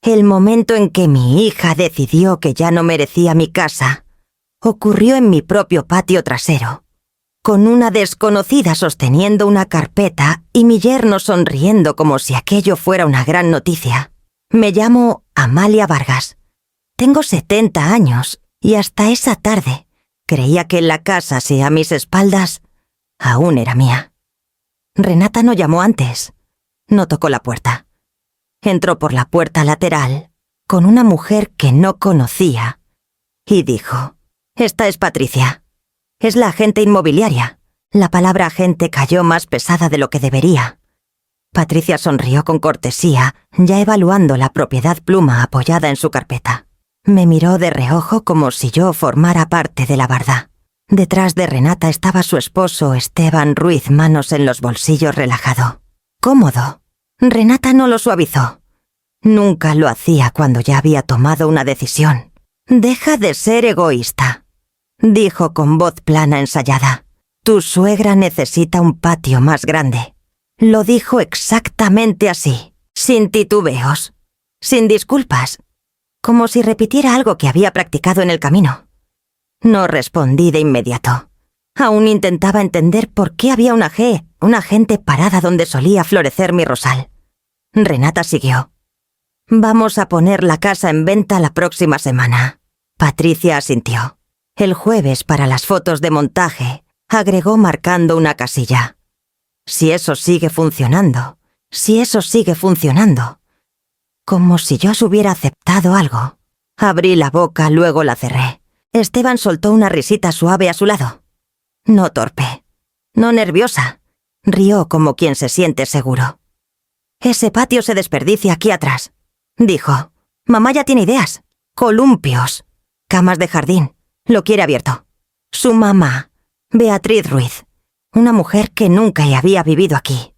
El momento en que mi hija decidió que ya no merecía mi casa ocurrió en mi propio patio trasero, con una desconocida sosteniendo una carpeta y mi yerno sonriendo como si aquello fuera una gran noticia. Me llamo Amalia Vargas. Tengo 70 años y hasta esa tarde creía que la casa, si a mis espaldas, aún era mía. Renata no llamó antes. No tocó la puerta. Entró por la puerta lateral con una mujer que no conocía y dijo: «Esta es Patricia. Es la agente inmobiliaria». La palabra agente cayó más pesada de lo que debería. Patricia sonrió con cortesía, ya evaluando la propiedad pluma apoyada en su carpeta. Me miró de reojo como si yo formara parte de la barda. Detrás de Renata estaba su esposo Esteban Ruiz, manos en los bolsillos, relajado. Cómodo. Renata no lo suavizó. Nunca lo hacía cuando ya había tomado una decisión. «Deja de ser egoísta», dijo con voz plana ensayada. «Tu suegra necesita un patio más grande». Lo dijo exactamente así, sin titubeos, sin disculpas, como si repitiera algo que había practicado en el camino. No respondí de inmediato. Aún intentaba entender por qué había una gente parada donde solía florecer mi rosal. Renata siguió. «Vamos a poner la casa en venta la próxima semana». Patricia asintió. «El jueves, para las fotos de montaje», agregó marcando una casilla. Si eso sigue funcionando. Como si yo hubiera aceptado algo. Abrí la boca, luego la cerré. Esteban soltó una risita suave a su lado. No torpe, no nerviosa. Rió como quien se siente seguro. «Ese patio se desperdicia aquí atrás», dijo. «Mamá ya tiene ideas. Columpios, camas de jardín. Lo quiere abierto». Su mamá, Beatriz Ruiz, una mujer que nunca había vivido aquí.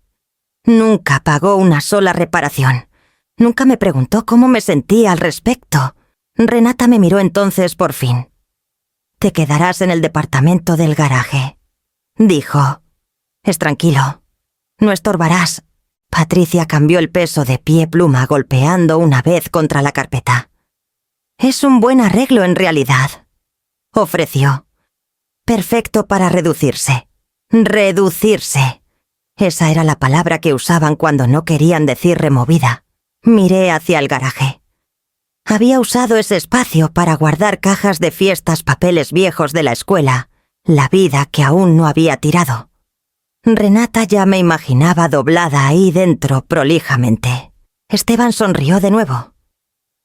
Nunca pagó una sola reparación. Nunca me preguntó cómo me sentía al respecto. Renata me miró entonces por fin. «Te quedarás en el departamento del garaje», dijo. «Es tranquilo. No estorbarás». Patricia cambió el peso de pie pluma golpeando una vez contra la carpeta. «Es un buen arreglo en realidad», ofreció. «Perfecto para reducirse». Reducirse. Esa era la palabra que usaban cuando no querían decir removida. Miré hacia el garaje. Había usado ese espacio para guardar cajas de fiestas, papeles viejos de la escuela, la vida que aún no había tirado. Renata ya me imaginaba doblada ahí dentro prolijamente. Esteban sonrió de nuevo.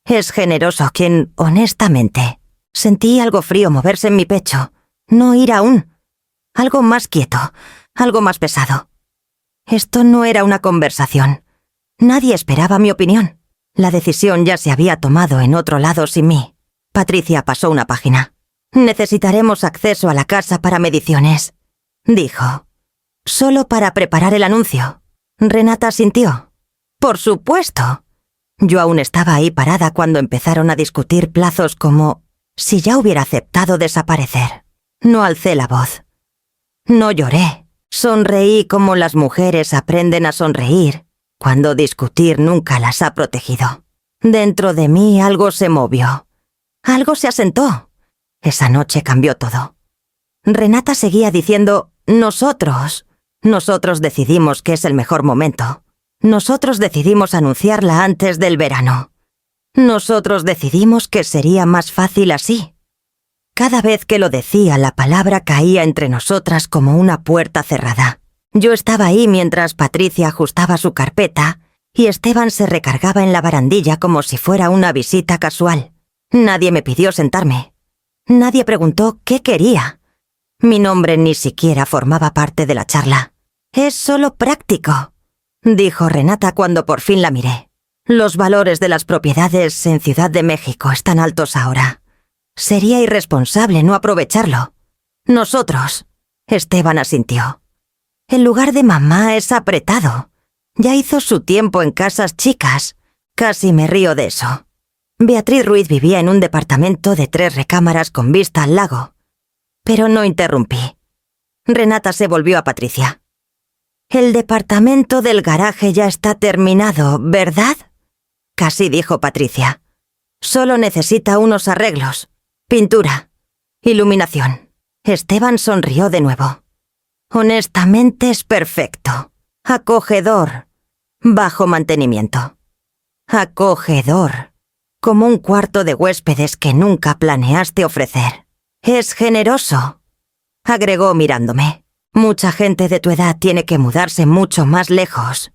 Es generoso quien, honestamente, sentí algo frío moverse en mi pecho. No ir aún. Algo más quieto, algo más pesado. Esto no era una conversación. Nadie esperaba mi opinión. La decisión ya se había tomado en otro lado sin mí. Patricia pasó una página. «Necesitaremos acceso a la casa para mediciones», dijo. «Solo para preparar el anuncio». Renata asintió. «Por supuesto». Yo aún estaba ahí parada cuando empezaron a discutir plazos como si ya hubiera aceptado desaparecer. No alcé la voz. No lloré. Sonreí como las mujeres aprenden a sonreír cuando discutir nunca las ha protegido. Dentro de mí algo se movió. Algo se asentó. Esa noche cambió todo. Renata seguía diciendo: Nosotros decidimos que es el mejor momento. Nosotros decidimos anunciarla antes del verano. Nosotros decidimos que sería más fácil así». Cada vez que lo decía, la palabra caía entre nosotras como una puerta cerrada. Yo estaba ahí mientras Patricia ajustaba su carpeta y Esteban se recargaba en la barandilla como si fuera una visita casual. Nadie me pidió sentarme. Nadie preguntó qué quería. Mi nombre ni siquiera formaba parte de la charla. «Es solo práctico», dijo Renata cuando por fin la miré. «Los valores de las propiedades en Ciudad de México están altos ahora. Sería irresponsable no aprovecharlo». «Nosotros», Esteban asintió. «El lugar de mamá es apretado. Ya hizo su tiempo en casas chicas. Casi me río de eso». Beatriz Ruiz vivía en un departamento de 3 recámaras con vista al lago. Pero no interrumpí. Renata se volvió a Patricia. «El departamento del garaje ya está terminado, ¿verdad?». casi dijo Patricia. Solo necesita unos arreglos. Pintura. Iluminación. Esteban sonrió de nuevo. Honestamente es perfecto. Acogedor. Bajo mantenimiento. Acogedor. Como un cuarto de huéspedes que nunca planeaste ofrecer. Es generoso, agregó mirándome. Mucha gente de tu edad tiene que mudarse mucho más lejos.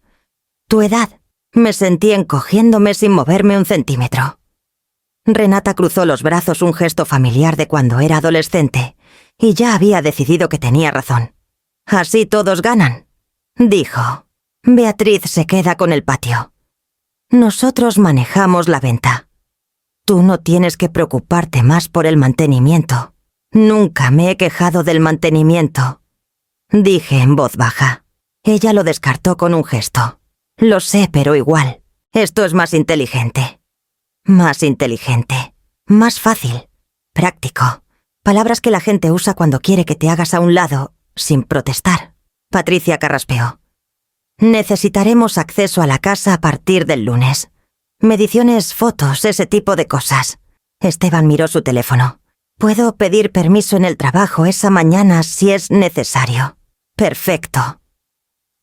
Tu edad. Me sentí encogiéndome sin moverme un centímetro. Renata cruzó los brazos, un gesto familiar de cuando era adolescente, y ya había decidido que tenía razón. Así todos ganan, dijo. Beatriz se queda con el patio. Nosotros manejamos la venta. Tú no tienes que preocuparte más por el mantenimiento. Nunca me he quejado del mantenimiento, dije en voz baja. Ella lo descartó con un gesto. Lo sé, pero igual. Esto es más inteligente. Más inteligente. Más fácil. Práctico. Palabras que la gente usa cuando quiere que te hagas a un lado, sin protestar. Patricia carraspeó. Necesitaremos acceso a la casa a partir del lunes. Mediciones, fotos, ese tipo de cosas. Esteban miró su teléfono. Puedo pedir permiso en el trabajo esa mañana si es necesario. Perfecto,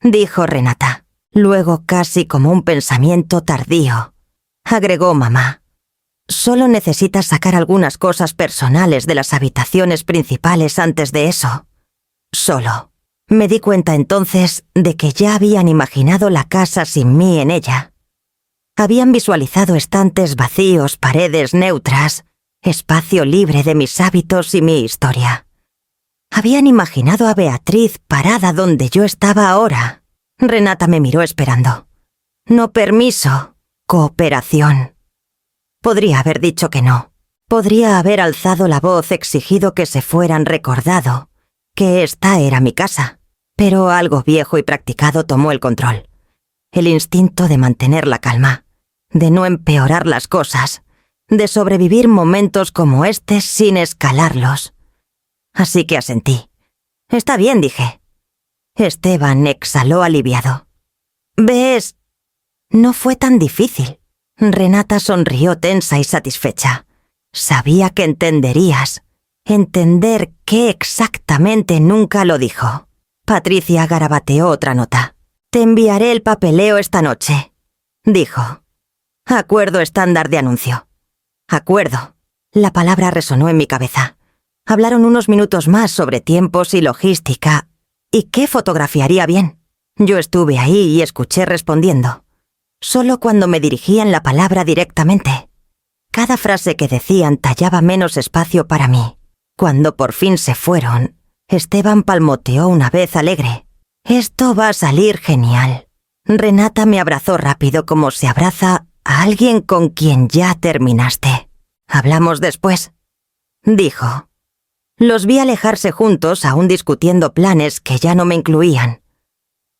dijo Renata. Luego, casi como un pensamiento tardío, agregó mamá. Solo necesitas sacar algunas cosas personales de las habitaciones principales antes de eso. Solo. Me di cuenta entonces de que ya habían imaginado la casa sin mí en ella. Habían visualizado estantes vacíos, paredes neutras, espacio libre de mis hábitos y mi historia. Habían imaginado a Beatriz parada donde yo estaba ahora. Renata me miró esperando. No permiso, cooperación. Podría haber dicho que no. Podría haber alzado la voz, exigido que se fueran, recordado que esta era mi casa. Pero algo viejo y practicado tomó el control. El instinto de mantener la calma, de no empeorar las cosas, de sobrevivir momentos como este sin escalarlos. Así que asentí. Está bien, dije. Esteban exhaló aliviado. ¿Ves? No fue tan difícil. Renata sonrió tensa y satisfecha. Sabía que entenderías. Entender qué exactamente nunca lo dijo. Patricia garabateó otra nota. Te enviaré el papeleo esta noche, dijo. Acuerdo estándar de anuncio. Acuerdo. La palabra resonó en mi cabeza. Hablaron unos minutos más sobre tiempos y logística. ¿Y qué fotografiaría bien? Yo estuve ahí y escuché respondiendo. Solo cuando me dirigían la palabra directamente. Cada frase que decían tallaba menos espacio para mí. Cuando por fin se fueron, Esteban palmoteó una vez alegre. Esto va a salir genial. Renata me abrazó rápido como se abraza a alguien con quien ya terminaste. Hablamos después, dijo. Los vi alejarse juntos, aún discutiendo planes que ya no me incluían.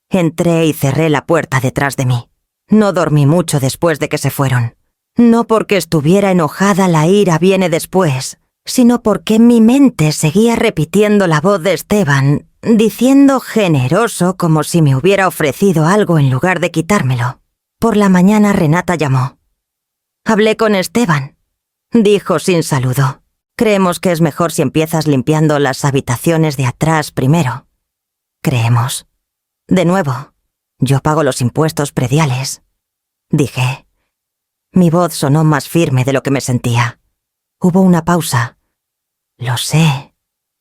Entré y cerré la puerta detrás de mí. No dormí mucho después de que se fueron. No porque estuviera enojada, la ira viene después, sino porque mi mente seguía repitiendo la voz de Esteban, diciendo generoso como si me hubiera ofrecido algo en lugar de quitármelo. Por la mañana Renata llamó. Hablé con Esteban, dijo sin saludo. Creemos que es mejor si empiezas limpiando las habitaciones de atrás primero. Creemos. De nuevo, yo pago los impuestos prediales, dije. Mi voz sonó más firme de lo que me sentía. Hubo una pausa. Lo sé.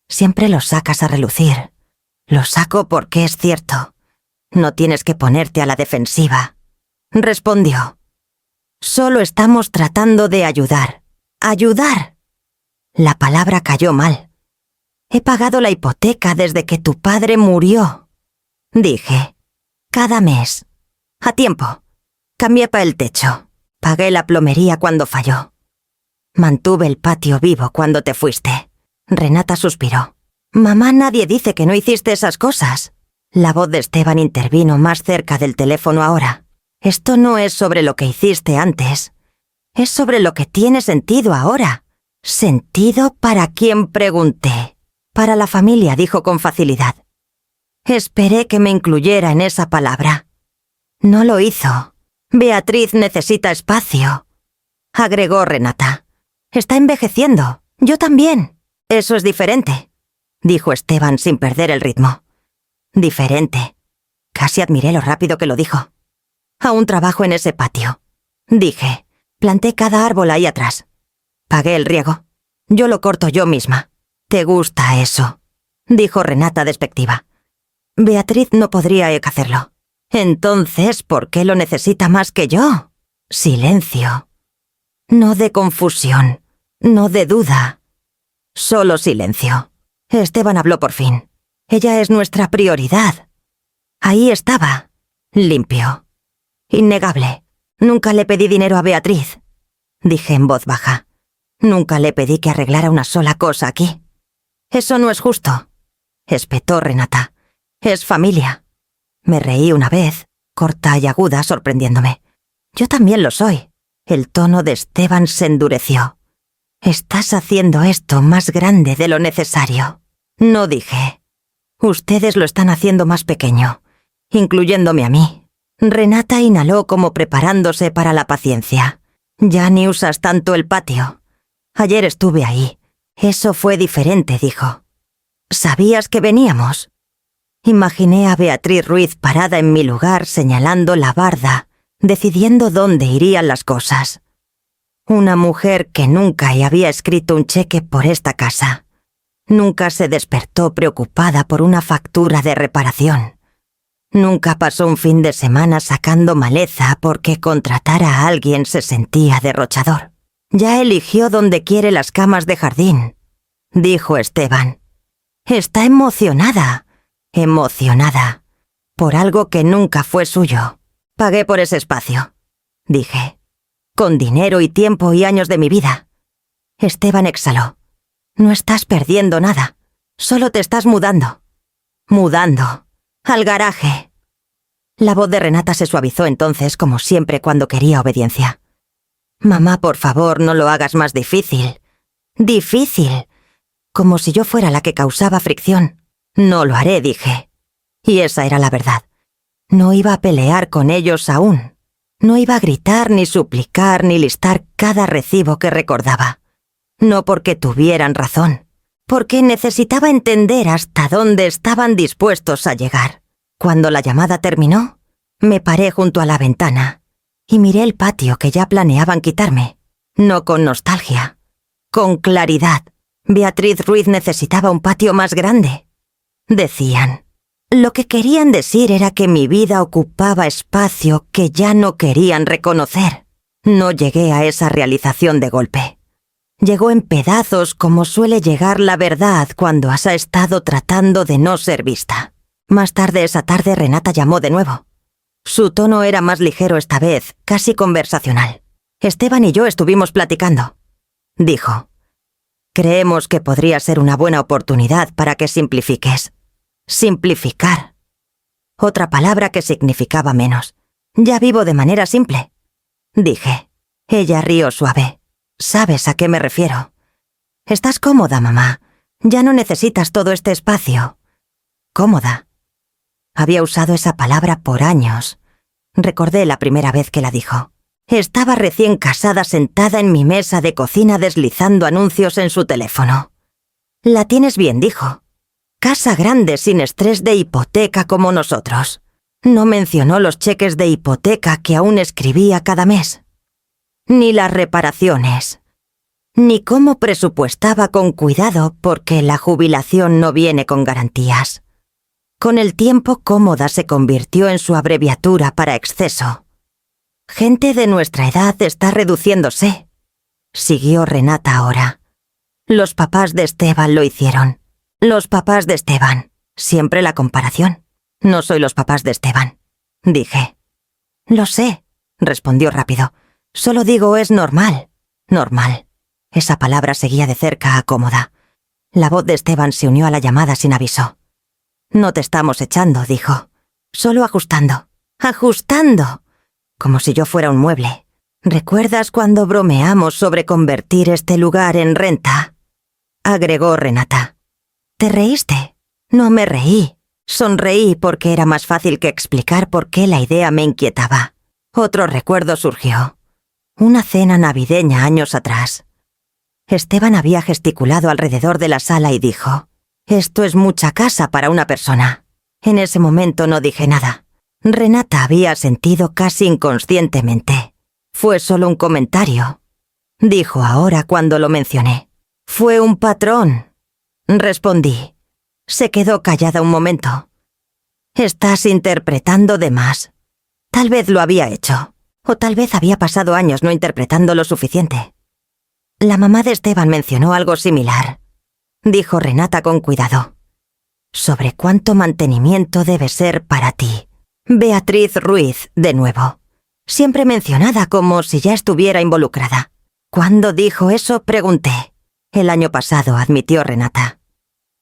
Siempre lo sacas a relucir. Lo saco porque es cierto. No tienes que ponerte a la defensiva. Respondió. Solo estamos tratando de ayudar. ¡Ayudar! La palabra cayó mal. He pagado la hipoteca desde que tu padre murió, dije. Cada mes. A tiempo. Cambié para el techo. Pagué la plomería cuando falló. Mantuve el patio vivo cuando te fuiste. Renata suspiró. Mamá, nadie dice que no hiciste esas cosas. La voz de Esteban intervino más cerca del teléfono ahora. Esto no es sobre lo que hiciste antes. Es sobre lo que tiene sentido ahora. ¿Sentido para quién? Pregunté. Para la familia, dijo con facilidad. Esperé que me incluyera en esa palabra. No lo hizo. Beatriz necesita espacio, agregó Renata. Está envejeciendo. Yo también. Eso es diferente, dijo Esteban sin perder el ritmo. Diferente. Casi admiré lo rápido que lo dijo. Aún trabajo en ese patio. Dije, planté cada árbol ahí atrás. Pagué el riego. Yo lo corto yo misma. ¿Te gusta eso?, dijo Renata despectiva. Beatriz no podría hacerlo. Entonces, ¿por qué lo necesita más que yo? Silencio. No de confusión, no de duda. Solo silencio. Esteban habló por fin. Ella es nuestra prioridad. Ahí estaba, limpio. Innegable. Nunca le pedí dinero a Beatriz, dije en voz baja. Nunca le pedí que arreglara una sola cosa aquí. Eso no es justo, espetó Renata. Es familia. Me reí una vez, corta y aguda, sorprendiéndome. Yo también lo soy. El tono de Esteban se endureció. Estás haciendo esto más grande de lo necesario. No dije. Ustedes lo están haciendo más pequeño, incluyéndome a mí. Renata inhaló como preparándose para la paciencia. Ya ni usas tanto el patio. Ayer estuve ahí. Eso fue diferente, dijo. ¿Sabías que veníamos? Imaginé a Beatriz Ruiz parada en mi lugar señalando la barda, decidiendo dónde irían las cosas. Una mujer que nunca había escrito un cheque por esta casa. Nunca se despertó preocupada por una factura de reparación. Nunca pasó un fin de semana sacando maleza porque contratar a alguien se sentía derrochador. Ya eligió dónde quiere las camas de jardín, dijo Esteban. Está emocionada, por algo que nunca fue suyo. Pagué por ese espacio, dije, con dinero y tiempo y años de mi vida. Esteban exhaló. No estás perdiendo nada, solo te estás mudando. Mudando, al garaje. La voz de Renata se suavizó entonces como siempre cuando quería obediencia. Mamá, por favor, no lo hagas más difícil. Difícil. Como si yo fuera la que causaba fricción. No lo haré, dije. Y esa era la verdad. No iba a pelear con ellos aún. No iba a gritar, ni suplicar, ni listar cada recibo que recordaba. No porque tuvieran razón. Porque necesitaba entender hasta dónde estaban dispuestos a llegar. Cuando la llamada terminó, me paré junto a la ventana y miré el patio que ya planeaban quitarme. No con nostalgia, con claridad. Beatriz Ruiz necesitaba un patio más grande. Decían. Lo que querían decir era que mi vida ocupaba espacio que ya no querían reconocer. No llegué a esa realización de golpe. Llegó en pedazos como suele llegar la verdad cuando has estado tratando de no ser vista. Más tarde esa tarde Renata llamó de nuevo. Su tono era más ligero esta vez, casi conversacional. Esteban y yo estuvimos platicando. Dijo, creemos que podría ser una buena oportunidad para que simplifiques. Simplificar. Otra palabra que significaba menos. Ya vivo de manera simple. Dije. Ella rió suave. ¿Sabes a qué me refiero? Estás cómoda, mamá. Ya no necesitas todo este espacio. Cómoda. Había usado esa palabra por años. Recordé la primera vez que la dijo. Estaba recién casada sentada en mi mesa de cocina deslizando anuncios en su teléfono. La tienes bien, dijo. Casa grande sin estrés de hipoteca como nosotros. No mencionó los cheques de hipoteca que aún escribía cada mes. Ni las reparaciones. Ni cómo presupuestaba con cuidado porque la jubilación no viene con garantías. Con el tiempo, cómoda se convirtió en su abreviatura para exceso. Gente de nuestra edad está reduciéndose, siguió Renata ahora. Los papás de Esteban lo hicieron. Los papás de Esteban. Siempre la comparación. No soy los papás de Esteban, dije. Lo sé, respondió rápido. Solo digo es normal. Normal. Esa palabra seguía de cerca a cómoda. La voz de Esteban se unió a la llamada sin aviso. No te estamos echando, dijo. Solo ajustando. ¡Ajustando! Como si yo fuera un mueble. ¿Recuerdas cuando bromeamos sobre convertir este lugar en renta? Agregó Renata. ¿Te reíste? No me reí. Sonreí porque era más fácil que explicar por qué la idea me inquietaba. Otro recuerdo surgió. Una cena navideña años atrás. Esteban había gesticulado alrededor de la sala y dijo: «Esto es mucha casa para una persona». En ese momento no dije nada. Renata había sentido casi inconscientemente. Fue solo un comentario. Dijo ahora cuando lo mencioné. «Fue un patrón», respondí. Se quedó callada un momento. «Estás interpretando de más». Tal vez lo había hecho, o tal vez había pasado años no interpretando lo suficiente. La mamá de Esteban mencionó algo similar. Dijo Renata con cuidado. «¿Sobre cuánto mantenimiento debe ser para ti?» Beatriz Ruiz, de nuevo. Siempre mencionada como si ya estuviera involucrada. «¿Cuándo dijo eso?», pregunté. «El año pasado», admitió Renata.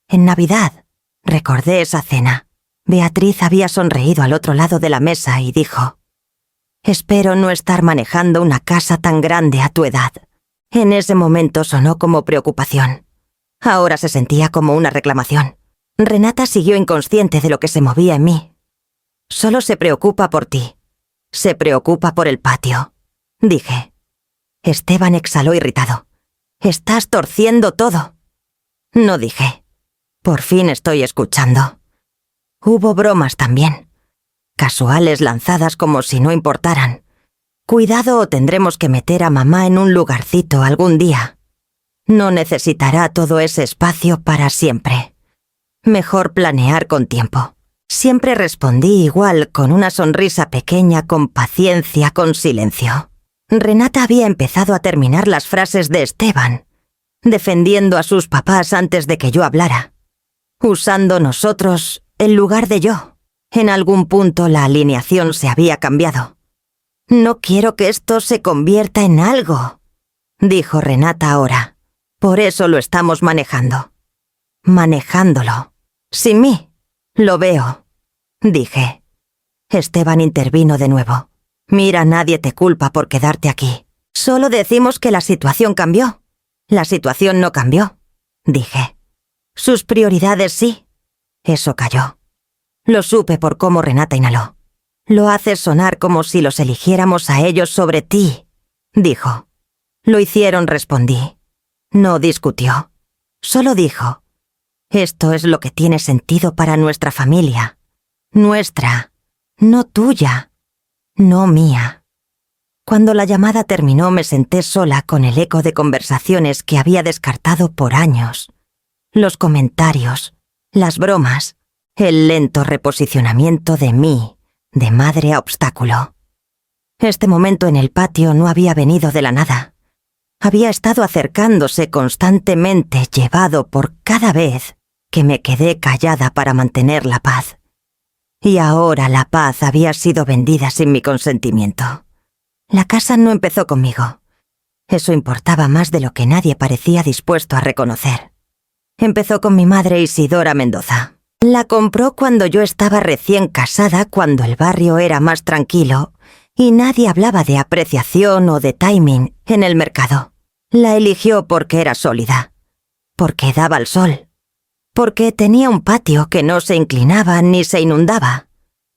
«En Navidad». Recordé esa cena. Beatriz había sonreído al otro lado de la mesa y dijo: «Espero no estar manejando una casa tan grande a tu edad». En ese momento sonó como preocupación. Ahora se sentía como una reclamación. Renata siguió inconsciente de lo que se movía en mí. «Solo se preocupa por ti. Se preocupa por el patio», dije. Esteban exhaló irritado. «Estás torciendo todo». No dije. «Por fin estoy escuchando». Hubo bromas también. Casuales lanzadas como si no importaran. «Cuidado o tendremos que meter a mamá en un lugarcito algún día. No necesitará todo ese espacio para siempre. Mejor planear con tiempo». Siempre respondí igual, con una sonrisa pequeña, con paciencia, con silencio. Renata había empezado a terminar las frases de Esteban, defendiendo a sus papás antes de que yo hablara, usando nosotros en lugar de yo. En algún punto la alineación se había cambiado. «No quiero que esto se convierta en algo», dijo Renata ahora. «Por eso lo estamos manejando. Manejándolo. Sin mí. Lo veo», dije. Esteban intervino de nuevo. «Mira, nadie te culpa por quedarte aquí. Solo decimos que la situación cambió». «La situación no cambió», dije. «Sus prioridades sí». Eso cayó. Lo supe por cómo Renata inhaló. «Lo haces sonar como si los eligiéramos a ellos sobre ti», dijo. «Lo hicieron», respondí. No discutió. Solo dijo: «Esto es lo que tiene sentido para nuestra familia. Nuestra, no tuya, no mía». Cuando la llamada terminó me senté sola con el eco de conversaciones que había descartado por años. Los comentarios, las bromas, el lento reposicionamiento de mí, de madre a obstáculo. Este momento en el patio no había venido de la nada. Había estado acercándose constantemente, llevado por cada vez que me quedé callada para mantener la paz. Y ahora la paz había sido vendida sin mi consentimiento. La casa no empezó conmigo. Eso importaba más de lo que nadie parecía dispuesto a reconocer. Empezó con mi madre Isidora Mendoza. La compró cuando yo estaba recién casada, cuando el barrio era más tranquilo y nadie hablaba de apreciación o de timing en el mercado. La eligió porque era sólida, porque daba al sol, porque tenía un patio que no se inclinaba ni se inundaba.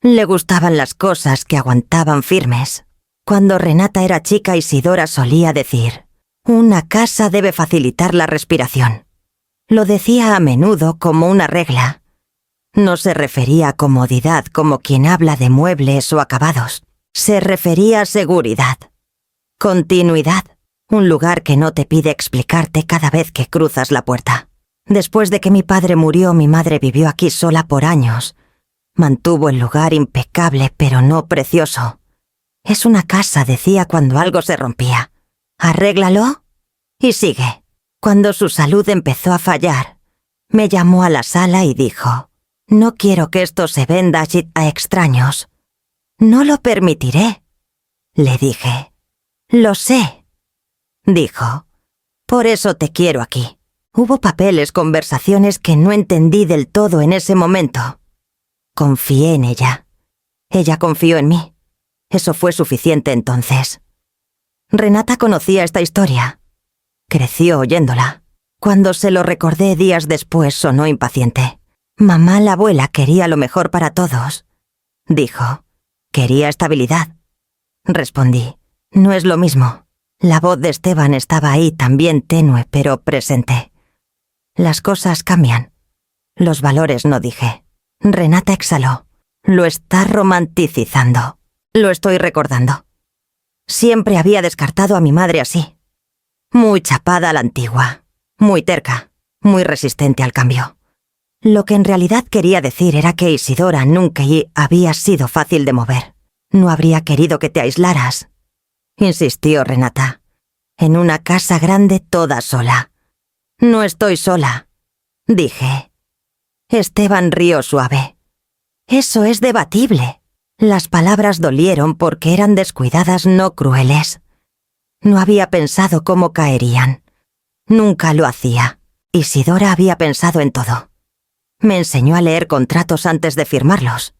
Le gustaban las cosas que aguantaban firmes. Cuando Renata era chica, Isidora solía decir: «Una casa debe facilitar la respiración». Lo decía a menudo como una regla. No se refería a comodidad como quien habla de muebles o acabados. Se refería a seguridad. Continuidad. Un lugar que no te pide explicarte cada vez que cruzas la puerta. Después de que mi padre murió, mi madre vivió aquí sola por años. Mantuvo el lugar impecable, pero no precioso. «Es una casa», decía cuando algo se rompía. «Arréglalo y sigue». Cuando su salud empezó a fallar, me llamó a la sala y dijo: «No quiero que esto se venda a extraños». «No lo permitiré», le dije. «Lo sé», dijo. «Por eso te quiero aquí». Hubo papeles, conversaciones que no entendí del todo en ese momento. Confié en ella. Ella confió en mí. Eso fue suficiente entonces. Renata conocía esta historia. Creció oyéndola. Cuando se lo recordé días después, sonó impaciente. «Mamá, la abuela, quería lo mejor para todos», dijo. «Quería estabilidad». respondí. No es lo mismo. La voz de Esteban estaba ahí también tenue, pero presente. Las cosas cambian. Los valores no, dije. Renata exhaló. Lo está romanticizando. Lo estoy recordando. Siempre había descartado a mi madre así. Muy chapada a la antigua. Muy terca. Muy resistente al cambio. Lo que en realidad quería decir era que Isidora nunca había sido fácil de mover. No habría querido que te aislaras, insistió Renata. En una casa grande toda sola. No estoy sola, dije. Esteban rió suave. Eso es debatible. Las palabras dolieron porque eran descuidadas, no crueles. No había pensado cómo caerían. Nunca lo hacía. Isidora había pensado en todo. Me enseñó a leer contratos antes de firmarlos,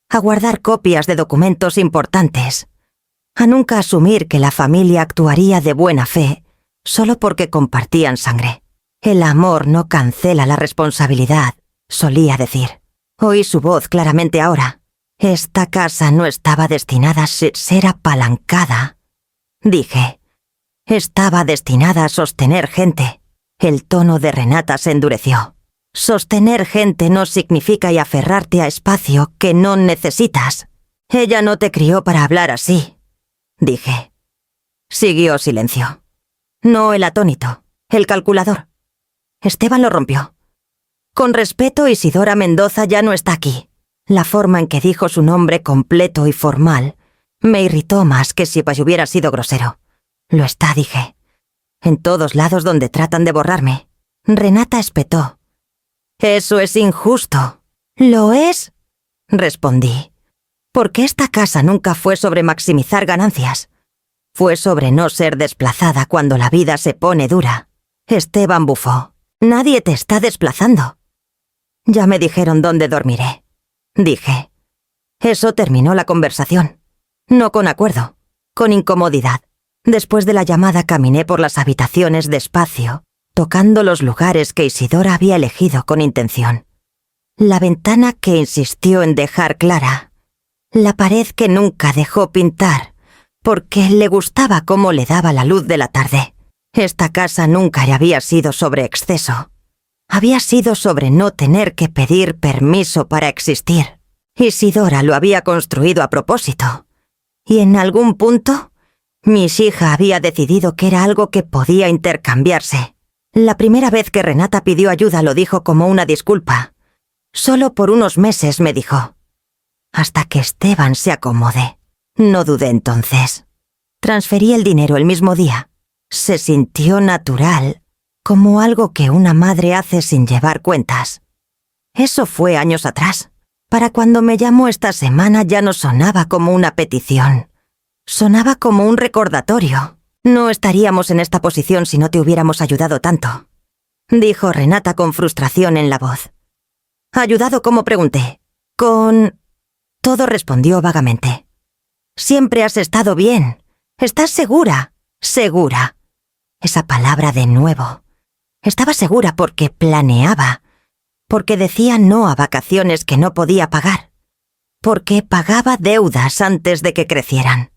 a guardar copias de documentos importantes, a nunca asumir que la familia actuaría de buena fe solo porque compartían sangre. El amor no cancela la responsabilidad, solía decir. Oí su voz claramente ahora. Esta casa no estaba destinada a ser apalancada, dije. Estaba destinada a sostener gente. El tono de Renata se endureció. Sostener gente no significa aferrarte a espacio que no necesitas. Ella no te crió para hablar así, dije. Siguió silencio. No el atónito, el calculador. Esteban lo rompió. Con respeto, Isidora Mendoza ya no está aquí. La forma en que dijo su nombre completo y formal me irritó más que si hubiera sido grosero. Lo está, dije. En todos lados donde tratan de borrarme. Renata espetó. Eso es injusto. ¿Lo es? Respondí. Porque esta casa nunca fue sobre maximizar ganancias. Fue sobre no ser desplazada cuando la vida se pone dura. Esteban bufó. Nadie te está desplazando. Ya me dijeron dónde dormiré, dije. Eso terminó la conversación. No con acuerdo, con incomodidad. Después de la llamada caminé por las habitaciones despacio, tocando los lugares que Isidora había elegido con intención. La ventana que insistió en dejar clara. La pared que nunca dejó pintar, porque le gustaba cómo le daba la luz de la tarde. Esta casa nunca había sido sobre exceso. Había sido sobre no tener que pedir permiso para existir. Isidora lo había construido a propósito. Y en algún punto, mi hija había decidido que era algo que podía intercambiarse. La primera vez que Renata pidió ayuda lo dijo como una disculpa. Solo por unos meses, me dijo. Hasta que Esteban se acomode. No dudé entonces. Transferí el dinero el mismo día. Se sintió natural, como algo que una madre hace sin llevar cuentas. Eso fue años atrás. Para cuando me llamó esta semana ya no sonaba como una petición. Sonaba como un recordatorio. No estaríamos en esta posición si no te hubiéramos ayudado tanto, dijo Renata con frustración en la voz. ¿Ayudado cómo? Pregunté. Con... Todo respondió vagamente. Siempre has estado bien. ¿Estás segura? Segura. Esa palabra de nuevo. Estaba segura porque planeaba, porque decía no a vacaciones que no podía pagar, porque pagaba deudas antes de que crecieran,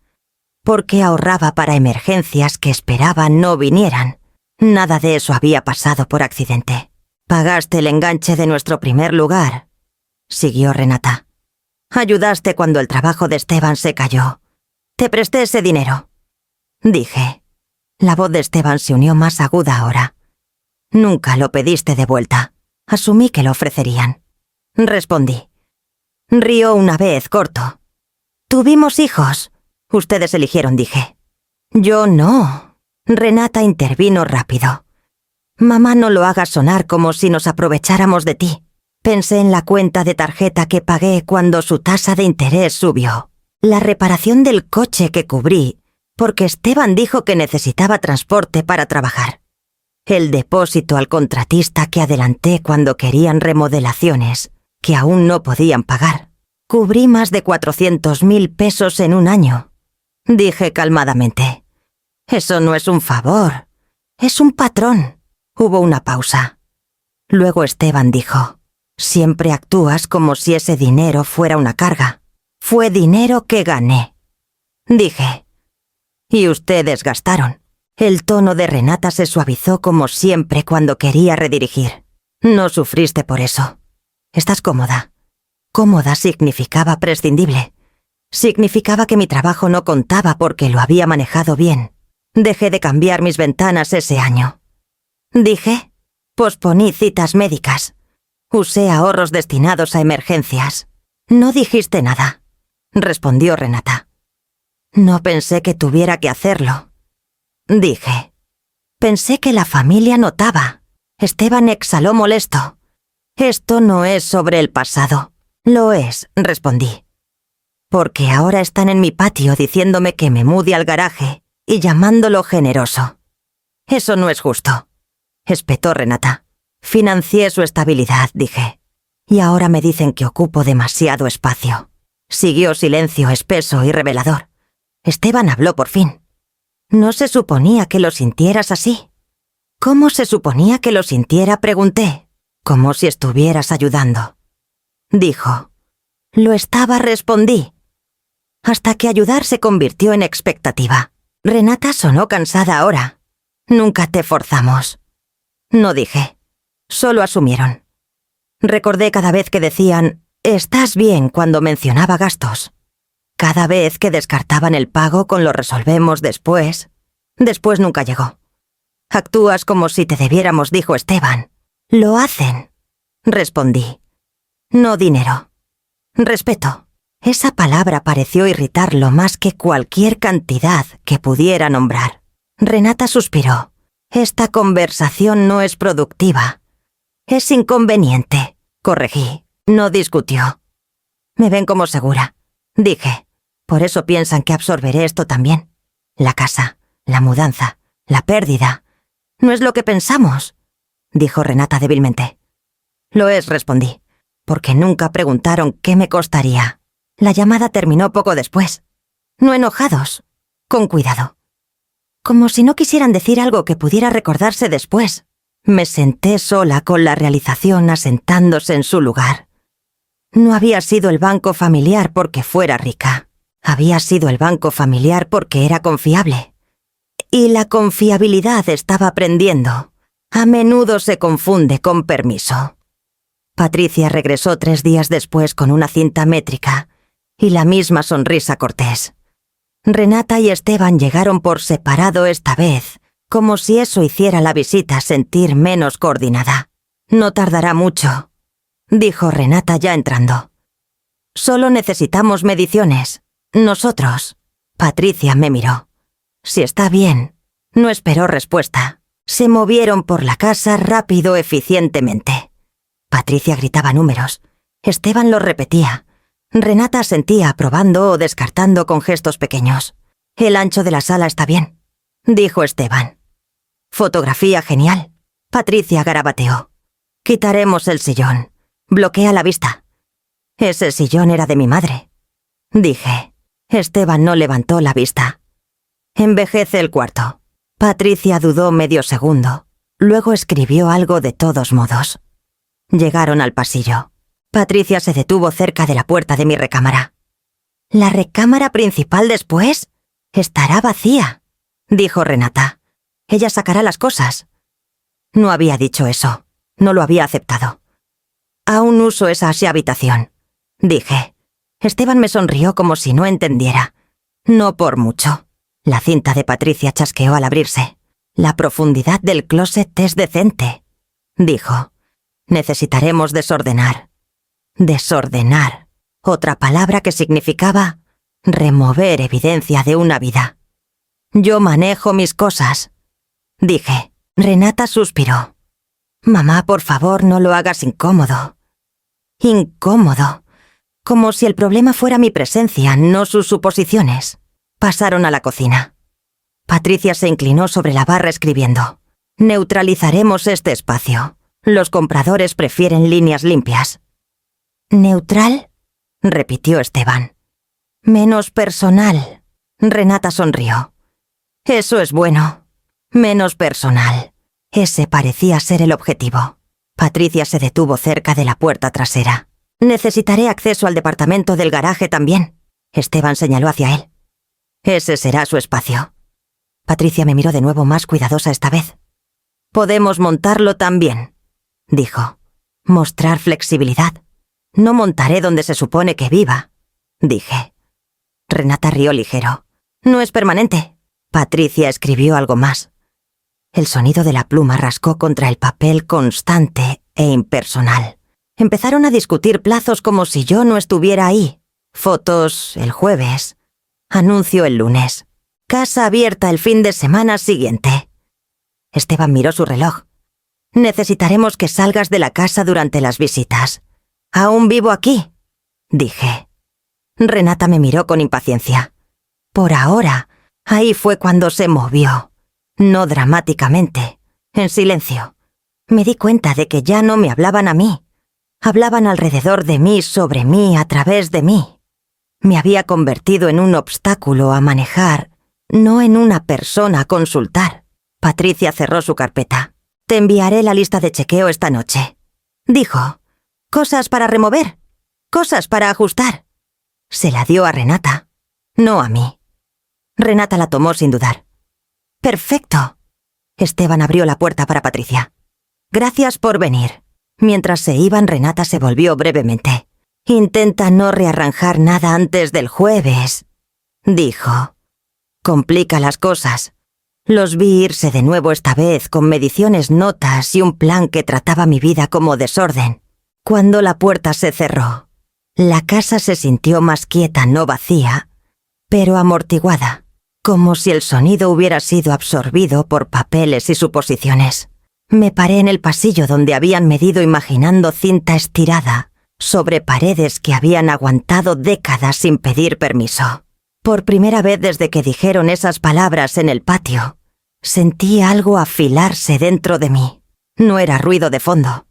porque ahorraba para emergencias que esperaba no vinieran. Nada de eso había pasado por accidente. Pagaste el enganche de nuestro primer lugar, siguió Renata. Ayudaste cuando el trabajo de Esteban se cayó. Te presté ese dinero, dije. La voz de Esteban se unió más aguda ahora. Nunca lo pediste de vuelta. Asumí que lo ofrecerían. Respondí. Rió una vez, corto. Tuvimos hijos. Ustedes eligieron, dije. Yo no. Renata intervino rápido. Mamá, no lo hagas sonar como si nos aprovecháramos de ti. Pensé en la cuenta de tarjeta que pagué cuando su tasa de interés subió. La reparación del coche que cubrí, porque Esteban dijo que necesitaba transporte para trabajar. El depósito al contratista que adelanté cuando querían remodelaciones, que aún no podían pagar. Cubrí más de 400.000 pesos en un año. Dije calmadamente. Eso no es un favor, es un patrón. Hubo una pausa. Luego Esteban dijo. Siempre actúas como si ese dinero fuera una carga. Fue dinero que gané. dije. Y ustedes gastaron. El tono de Renata se suavizó como siempre cuando quería redirigir. No sufriste por eso. ¿Estás cómoda? Cómoda significaba prescindible. Significaba que mi trabajo no contaba porque lo había manejado bien. Dejé de cambiar mis ventanas ese año. Dije, posponí citas médicas. Usé ahorros destinados a emergencias. No dijiste nada, respondió Renata. No pensé que tuviera que hacerlo. Dije. Pensé que la familia notaba. Esteban exhaló molesto. Esto no es sobre el pasado. Lo es, respondí. Porque ahora están en mi patio diciéndome que me mude al garaje y llamándolo generoso. Eso no es justo, espetó Renata. Financié su estabilidad, dije. Y ahora me dicen que ocupo demasiado espacio. Siguió silencio espeso y revelador. Esteban habló por fin. ¿No se suponía que lo sintieras así? ¿Cómo se suponía que lo sintiera?, pregunté. Como si estuvieras ayudando. Dijo. Lo estaba, respondí. Hasta que ayudar se convirtió en expectativa. Renata sonó cansada ahora. Nunca te forzamos. No dije. Solo asumieron. Recordé cada vez que decían, «Estás bien», cuando mencionaba gastos. Cada vez que descartaban el pago con «lo resolvemos después». Después nunca llegó. «Actúas como si te debiéramos», dijo Esteban. «Lo hacen», respondí. «No dinero. Respeto». Esa palabra pareció irritarlo más que cualquier cantidad que pudiera nombrar. Renata suspiró. «Esta conversación no es productiva. Es inconveniente», corregí. No discutió. «Me ven como segura», dije. «Por eso piensan que absorberé esto también. La casa, la mudanza, la pérdida. No es lo que pensamos», dijo Renata débilmente. «Lo es», respondí, «porque nunca preguntaron qué me costaría». La llamada terminó poco después. No enojados, con cuidado. Como si no quisieran decir algo que pudiera recordarse después. Me senté sola con la realización asentándose en su lugar. No había sido el banco familiar porque fuera rica. Había sido el banco familiar porque era confiable. Y la confiabilidad estaba aprendiendo. A menudo se confunde con permiso. Patricia regresó 3 días después con una cinta métrica y la misma sonrisa cortés. Renata y Esteban llegaron por separado esta vez, como si eso hiciera la visita sentir menos coordinada. «No tardará mucho», dijo Renata ya entrando. «Solo necesitamos mediciones. Nosotros». Patricia me miró. «Si está bien». No esperó respuesta. Se movieron por la casa rápido, eficientemente. Patricia gritaba números. Esteban los repetía. Renata asentía aprobando o descartando con gestos pequeños. «El ancho de la sala está bien», dijo Esteban. «Fotografía genial». Patricia garabateó. «Quitaremos el sillón. Bloquea la vista». «Ese sillón era de mi madre», dije. Esteban no levantó la vista. «Envejece el cuarto». Patricia dudó medio segundo. Luego escribió algo de todos modos. Llegaron al pasillo. Patricia se detuvo cerca de la puerta de mi recámara. «¿La recámara principal después? Estará vacía», dijo Renata. «Ella sacará las cosas». No había dicho eso. No lo había aceptado. «Aún uso esa habitación», dije. Esteban me sonrió como si no entendiera. «No por mucho». La cinta de Patricia chasqueó al abrirse. «La profundidad del closet es decente», dijo. «Necesitaremos desordenar». Desordenar. Otra palabra que significaba remover evidencia de una vida. «Yo manejo mis cosas», dije. Renata suspiró. «Mamá, por favor, no lo hagas incómodo». Incómodo. Como si el problema fuera mi presencia, no sus suposiciones. Pasaron a la cocina. Patricia se inclinó sobre la barra escribiendo. «Neutralizaremos este espacio. Los compradores prefieren líneas limpias». «¿Neutral?», repitió Esteban. «Menos personal». Renata sonrió. «Eso es bueno. Menos personal». Ese parecía ser el objetivo. Patricia se detuvo cerca de la puerta trasera. «Necesitaré acceso al departamento del garaje también». Esteban señaló hacia él. Ese será su espacio. Patricia me miró de nuevo, más cuidadosa esta vez. Podemos montarlo también, dijo. Mostrar flexibilidad. No montaré donde se supone que viva, dije. Renata rió ligero. No es permanente. Patricia escribió algo más. El sonido de la pluma rascó contra el papel constante e impersonal. Empezaron a discutir plazos como si yo no estuviera ahí. Fotos el jueves. Anuncio el lunes. Casa abierta el fin de semana siguiente. Esteban miró su reloj. Necesitaremos que salgas de la casa durante las visitas. Aún vivo aquí, dije. Renata me miró con impaciencia. Por ahora, ahí fue cuando se movió. No dramáticamente, en silencio. Me di cuenta de que ya no me hablaban a mí. Hablaban alrededor de mí, sobre mí, a través de mí. Me había convertido en un obstáculo a manejar, no en una persona a consultar. Patricia cerró su carpeta. Te enviaré la lista de chequeo esta noche, dijo. Cosas para remover, cosas para ajustar. Se la dio a Renata, no a mí. Renata la tomó sin dudar. Perfecto. Esteban abrió la puerta para Patricia. Gracias por venir. Mientras se iban, Renata se volvió brevemente. Intenta no rearranjar nada antes del jueves, dijo. Complica las cosas. Los vi irse de nuevo esta vez con mediciones, notas y un plan que trataba mi vida como desorden. Cuando la puerta se cerró, la casa se sintió más quieta, no vacía, pero amortiguada, como si el sonido hubiera sido absorbido por papeles y suposiciones. Me paré en el pasillo donde habían medido imaginando cinta estirada sobre paredes que habían aguantado décadas sin pedir permiso. Por primera vez desde que dijeron esas palabras en el patio, sentí algo afilarse dentro de mí. No era ruido de fondo.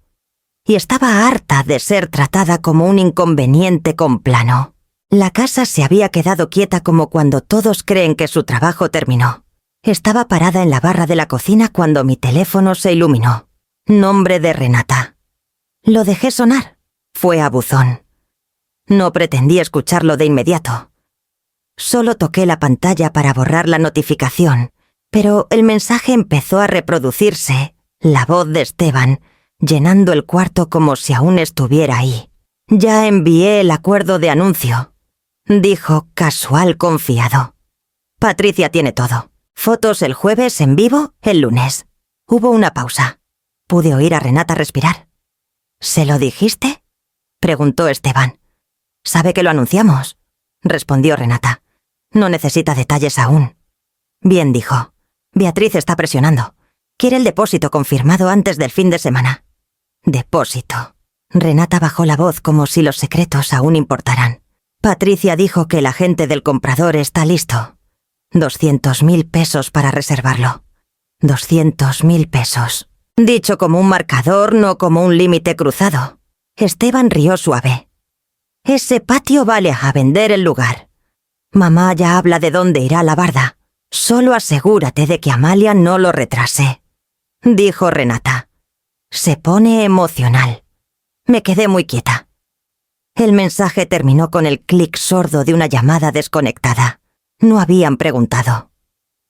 Y estaba harta de ser tratada como un inconveniente con plano. La casa se había quedado quieta como cuando todos creen que su trabajo terminó. Estaba parada en la barra de la cocina cuando mi teléfono se iluminó. Nombre de Renata. Lo dejé sonar. Fue a buzón. No pretendí escucharlo de inmediato. Solo toqué la pantalla para borrar la notificación, pero el mensaje empezó a reproducirse, la voz de Esteban, llenando el cuarto como si aún estuviera ahí. Ya envié el acuerdo de anuncio, dijo casual confiado. Patricia tiene todo. Fotos el jueves, en vivo el lunes. Hubo una pausa. Pude oír a Renata respirar. ¿Se lo dijiste?, preguntó Esteban. Sabe que lo anunciamos, respondió Renata. No necesita detalles aún. Bien, dijo. Beatriz está presionando. Quiere el depósito confirmado antes del fin de semana. Depósito. Renata bajó la voz como si los secretos aún importaran. Patricia dijo que el agente del comprador está listo. 200.000 pesos para reservarlo. 200.000 pesos. Dicho como un marcador, no como un límite cruzado. Esteban rió suave. Ese patio vale a vender el lugar. Mamá ya habla de dónde irá la barda. Solo asegúrate de que Amalia no lo retrase, dijo Renata. Se pone emocional. Me quedé muy quieta. El mensaje terminó con el clic sordo de una llamada desconectada. No habían preguntado.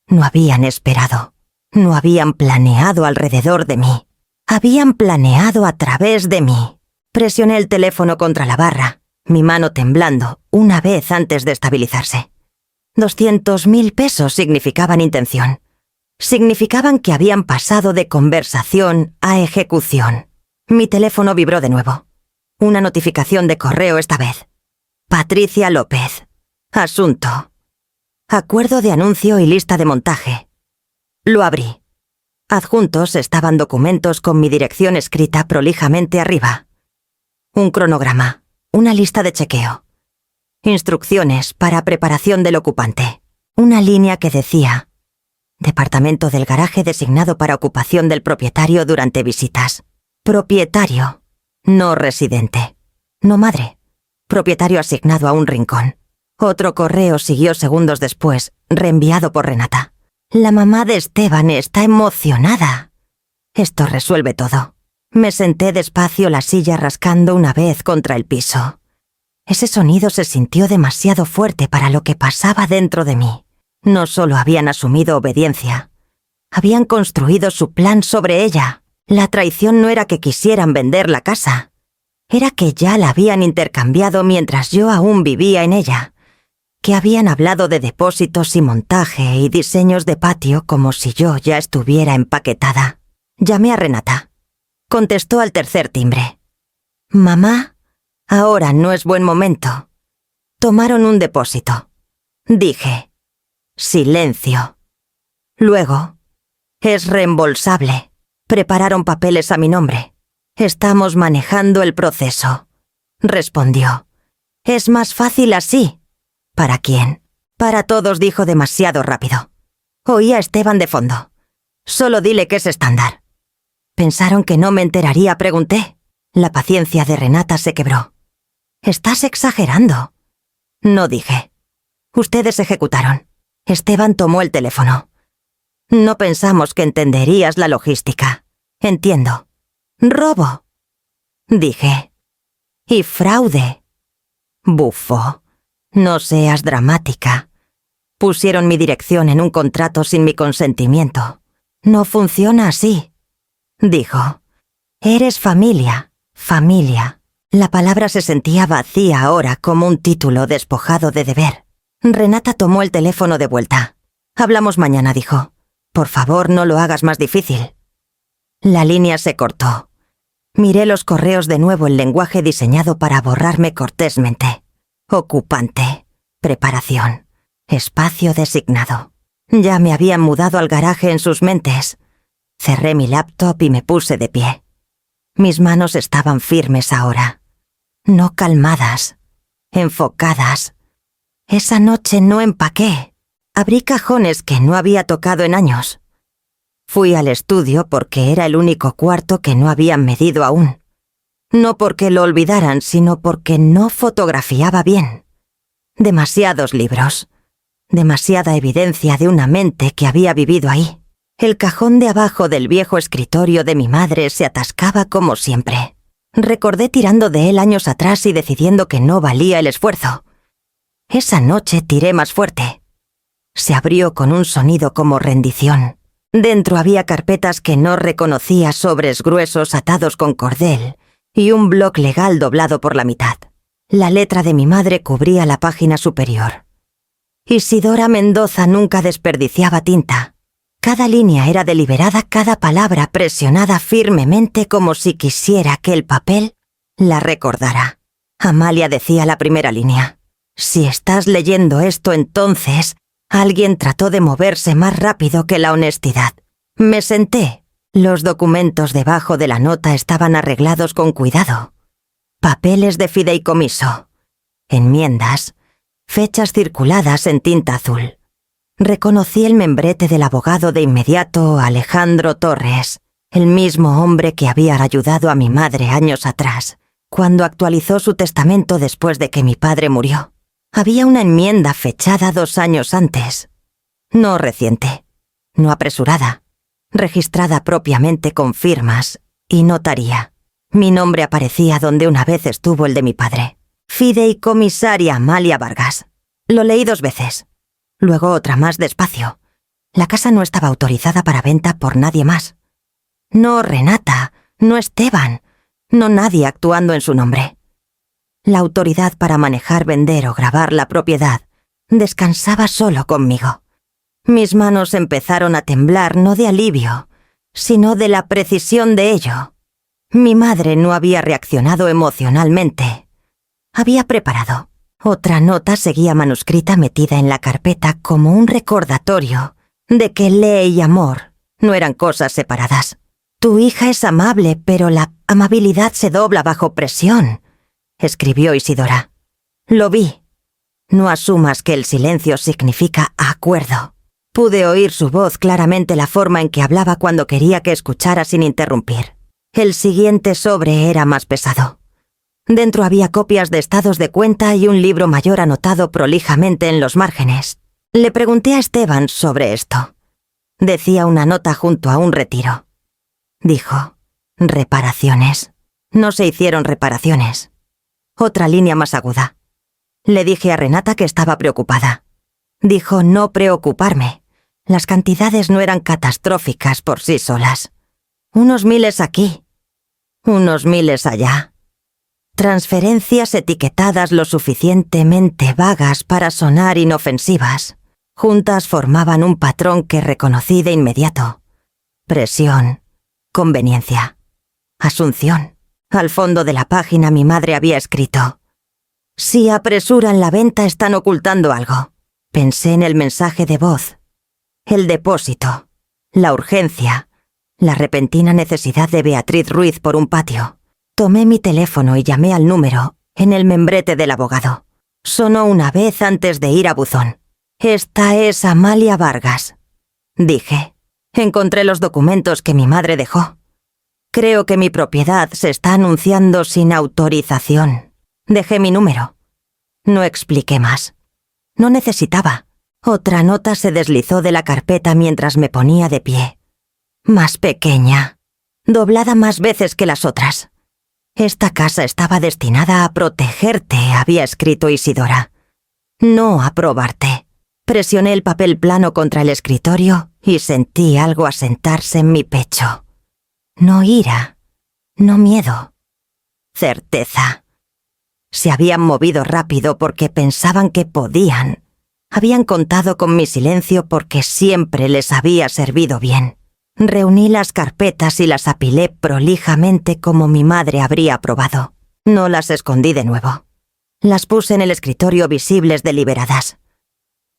No habían esperado. No habían planeado alrededor de mí. Habían planeado a través de mí. Presioné el teléfono contra la barra, mi mano temblando, una vez antes de estabilizarse. 200.000 pesos significaban intención. Significaban que habían pasado de conversación a ejecución. Mi teléfono vibró de nuevo. Una notificación de correo esta vez. Patricia López. Asunto. Acuerdo de anuncio y lista de montaje. Lo abrí. Adjuntos estaban documentos con mi dirección escrita prolijamente arriba. Un cronograma. Una lista de chequeo. Instrucciones para preparación del ocupante. Una línea que decía: Departamento del garaje designado para ocupación del propietario durante visitas. Propietario, no residente. No madre. Propietario asignado a un rincón. Otro correo siguió segundos después, reenviado por Renata. La mamá de Esteban está emocionada. Esto resuelve todo. Me senté despacio la silla rascando una vez contra el piso. Ese sonido se sintió demasiado fuerte para lo que pasaba dentro de mí. No solo habían asumido obediencia, habían construido su plan sobre ella. La traición no era que quisieran vender la casa, era que ya la habían intercambiado mientras yo aún vivía en ella, que habían hablado de depósitos y montaje y diseños de patio como si yo ya estuviera empaquetada. Llamé a Renata. Contestó al tercer timbre. «Mamá, ahora no es buen momento. Tomaron un depósito». Dije. Silencio. Luego, «Es reembolsable. Prepararon papeles a mi nombre. Estamos manejando el proceso», respondió. «Es más fácil así». «¿Para quién?» «Para todos», dijo demasiado rápido. Oí a Esteban de fondo. «Solo dile que es estándar». «¿Pensaron que no me enteraría?», pregunté. La paciencia de Renata se quebró. «Estás exagerando». No dije. «Ustedes ejecutaron». Esteban tomó el teléfono. «No pensamos que entenderías la logística. Entiendo». «Robo», dije. «Y fraude». Bufó. «No seas dramática. Pusieron mi dirección en un contrato sin mi consentimiento. No funciona así», dijo. «Eres familia, familia». La palabra se sentía vacía ahora como un título despojado de deber. Renata tomó el teléfono de vuelta. «Hablamos mañana», dijo. «Por favor, no lo hagas más difícil». La línea se cortó. Miré los correos de nuevo en lenguaje diseñado para borrarme cortésmente. Ocupante. Preparación. Espacio designado. Ya me habían mudado al garaje en sus mentes. Cerré mi laptop y me puse de pie. Mis manos estaban firmes ahora. No calmadas. Enfocadas. Esa noche no empaqué. Abrí cajones que no había tocado en años. Fui al estudio porque era el único cuarto que no habían medido aún. No porque lo olvidaran, sino porque no fotografiaba bien. Demasiados libros. Demasiada evidencia de una mente que había vivido ahí. El cajón de abajo del viejo escritorio de mi madre se atascaba como siempre. Recordé tirando de él años atrás y decidiendo que no valía el esfuerzo. Esa noche tiré más fuerte. Se abrió con un sonido como rendición. Dentro había carpetas que no reconocía, sobres gruesos atados con cordel y un bloc legal doblado por la mitad. La letra de mi madre cubría la página superior. Isidora Mendoza nunca desperdiciaba tinta. Cada línea era deliberada, cada palabra presionada firmemente como si quisiera que el papel la recordara. Amalia decía la primera línea. «Si estás leyendo esto, entonces alguien trató de moverse más rápido que la honestidad». Me senté. Los documentos debajo de la nota estaban arreglados con cuidado. Papeles de fideicomiso. Enmiendas. Fechas circuladas en tinta azul. Reconocí el membrete del abogado de inmediato, Alejandro Torres, el mismo hombre que había ayudado a mi madre años atrás, cuando actualizó su testamento después de que mi padre murió. Había una enmienda fechada 2 años antes. No reciente, no apresurada, registrada propiamente con firmas y notaría. Mi nombre aparecía donde una vez estuvo el de mi padre. Fideicomisaria Amalia Vargas. Lo leí 2 veces. Luego otra más despacio. La casa no estaba autorizada para venta por nadie más. No Renata, no Esteban, no nadie actuando en su nombre. La autoridad para manejar, vender o grabar la propiedad descansaba solo conmigo. Mis manos empezaron a temblar no de alivio, sino de la precisión de ello. Mi madre no había reaccionado emocionalmente. Había preparado. Otra nota seguía manuscrita metida en la carpeta como un recordatorio de que ley y amor no eran cosas separadas. «Tu hija es amable, pero la amabilidad se dobla bajo presión», escribió Isidora. Lo vi. No asumas que el silencio significa acuerdo. Pude oír su voz claramente, la forma en que hablaba cuando quería que escuchara sin interrumpir. El siguiente sobre era más pesado. Dentro había copias de estados de cuenta y un libro mayor anotado prolijamente en los márgenes. Le pregunté a Esteban sobre esto. Decía una nota junto a un retiro. Dijo, reparaciones. No se hicieron reparaciones. Otra línea más aguda. Le dije a Renata que estaba preocupada. Dijo no preocuparme. Las cantidades no eran catastróficas por sí solas. Unos miles aquí, unos miles allá. Transferencias etiquetadas lo suficientemente vagas para sonar inofensivas. Juntas formaban un patrón que reconocí de inmediato. Presión, conveniencia, asunción. Al fondo de la página mi madre había escrito: si apresuran la venta están ocultando algo. Pensé en el mensaje de voz, el depósito, la urgencia, la repentina necesidad de Beatriz Ruiz por un patio. Tomé mi teléfono y llamé al número, en el membrete del abogado. Sonó una vez antes de ir a buzón. «Esta es Amalia Vargas», dije. Encontré los documentos que mi madre dejó. «Creo que mi propiedad se está anunciando sin autorización». Dejé mi número. No expliqué más. No necesitaba. Otra nota se deslizó de la carpeta mientras me ponía de pie. Más pequeña, doblada más veces que las otras. «Esta casa estaba destinada a protegerte», había escrito Isidora. «No a probarte». Presioné el papel plano contra el escritorio y sentí algo asentarse en mi pecho. No ira, no miedo. Certeza. Se habían movido rápido porque pensaban que podían. Habían contado con mi silencio porque siempre les había servido bien. Reuní las carpetas y las apilé prolijamente como mi madre habría aprobado. No las escondí de nuevo. Las puse en el escritorio visibles deliberadas.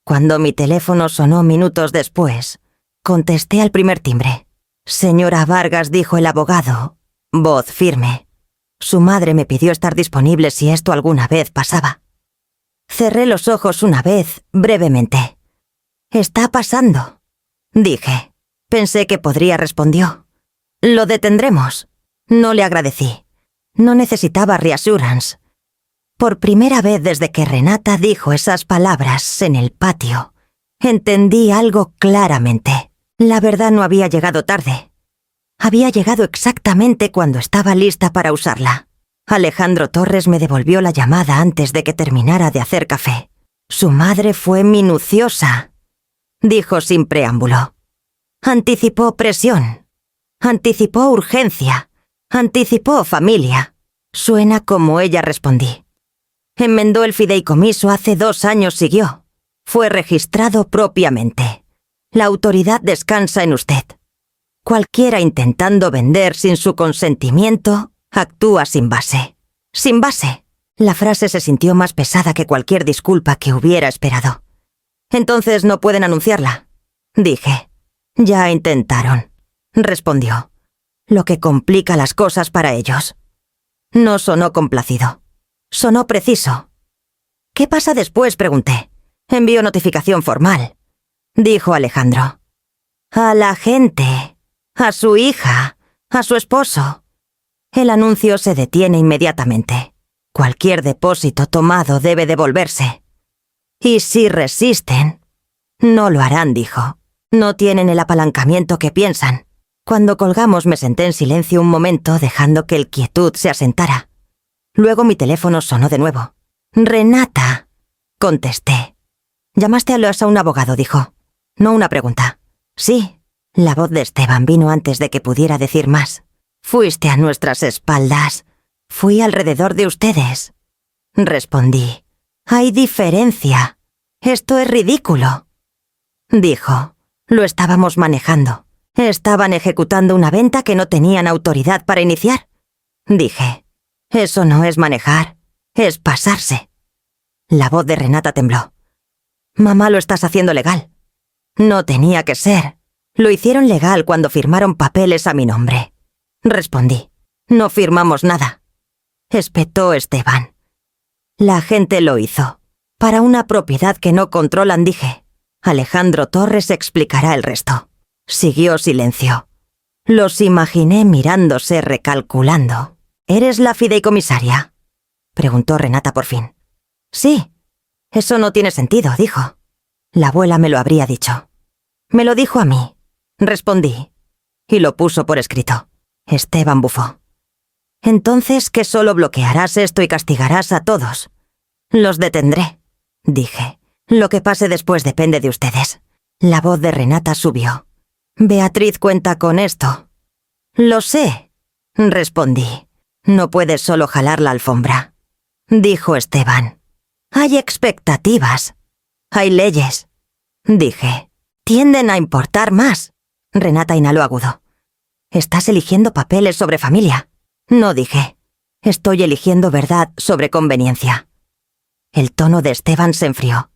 Cuando mi teléfono sonó minutos después, contesté al primer timbre. «Señora Vargas», dijo el abogado, voz firme. Su madre me pidió estar disponible si esto alguna vez pasaba. Cerré los ojos una vez, brevemente. «Está pasando», dije. Pensé que podría, respondió. «Lo detendremos». No le agradecí. No necesitaba reassurance. Por primera vez desde que Renata dijo esas palabras en el patio, entendí algo claramente. La verdad no había llegado tarde. Había llegado exactamente cuando estaba lista para usarla. Alejandro Torres me devolvió la llamada antes de que terminara de hacer café. Su madre fue minuciosa, dijo sin preámbulo. Anticipó presión, anticipó urgencia, anticipó familia. Suena como ella, respondí. Enmendó el fideicomiso hace 2 años, siguió. Fue registrado propiamente. La autoridad descansa en usted. Cualquiera intentando vender sin su consentimiento actúa sin base. Sin base. La frase se sintió más pesada que cualquier disculpa que hubiera esperado. Entonces no pueden anunciarla, dije. Ya intentaron, respondió. Lo que complica las cosas para ellos. No sonó complacido. Sonó preciso. «¿Qué pasa después?», pregunté. «Envío notificación formal», dijo Alejandro. «A la gente, a su hija, a su esposo». El anuncio se detiene inmediatamente. Cualquier depósito tomado debe devolverse. «Y si resisten?» «No lo harán», dijo. «No tienen el apalancamiento que piensan». Cuando colgamos me senté en silencio un momento, dejando que el quietud se asentara. Luego mi teléfono sonó de nuevo. «Renata», contesté. «Llamaste a un abogado», dijo. No una pregunta. «Sí». La voz de Esteban vino antes de que pudiera decir más. «Fuiste a nuestras espaldas. Fui alrededor de ustedes», respondí. «Hay diferencia. Esto es ridículo», dijo. «Lo estábamos manejando. Estaban ejecutando una venta que no tenían autoridad para iniciar», dije. «Eso no es manejar, es pasarse». La voz de Renata tembló. «Mamá, lo estás haciendo legal». «No tenía que ser. Lo hicieron legal cuando firmaron papeles a mi nombre», respondí. «No firmamos nada», espetó Esteban. «La gente lo hizo. Para una propiedad que no controlan», dije. «Alejandro Torres explicará el resto». Siguió silencio. Los imaginé mirándose, recalculando. «¿Eres la fideicomisaria?», preguntó Renata por fin. «Sí». «Eso no tiene sentido», dijo. «La abuela me lo habría dicho». «Me lo dijo a mí», respondí. Y lo puso por escrito. Esteban bufó. «Entonces, ¿que solo bloquearás esto y castigarás a todos?» «Los detendré», dije. Lo que pase después depende de ustedes. La voz de Renata subió. Beatriz cuenta con esto. Lo sé, respondí. No puedes solo jalar la alfombra, dijo Esteban. Hay expectativas. Hay leyes, dije. Tienden a importar más. Renata inhaló agudo. Estás eligiendo papeles sobre familia. No, dije. Estoy eligiendo verdad sobre conveniencia. El tono de Esteban se enfrió.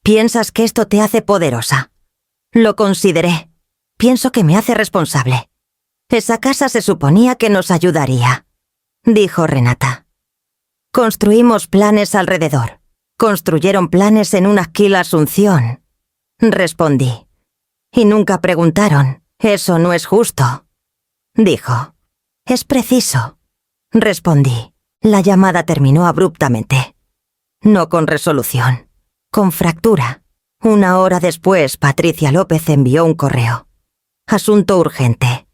¿Piensas que esto te hace poderosa? Lo consideré. Pienso que me hace responsable. Esa casa se suponía que nos ayudaría, dijo Renata. Construimos planes alrededor. Construyeron planes en una Aquila Asunción, respondí. Y nunca preguntaron. Eso no es justo, dijo. Es preciso, respondí. La llamada terminó abruptamente. No con resolución, con fractura. 1 hora después, Patricia López envió un correo. Asunto urgente.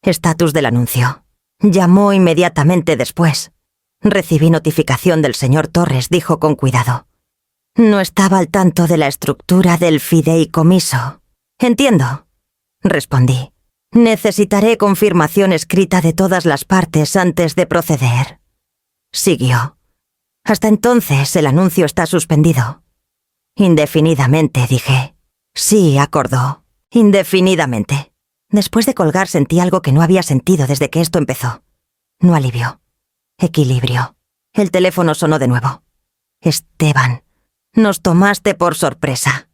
Estatus del anuncio. Llamó inmediatamente después. Recibí notificación del señor Torres, dijo con cuidado. No estaba al tanto de la estructura del fideicomiso. Entiendo, respondí. Necesitaré confirmación escrita de todas las partes antes de proceder. Siguió. Hasta entonces el anuncio está suspendido. Indefinidamente, dije. Sí, acordó. Indefinidamente. Después de colgar sentí algo que no había sentido desde que esto empezó. No alivio. Equilibrio. El teléfono sonó de nuevo. Esteban, nos tomaste por sorpresa,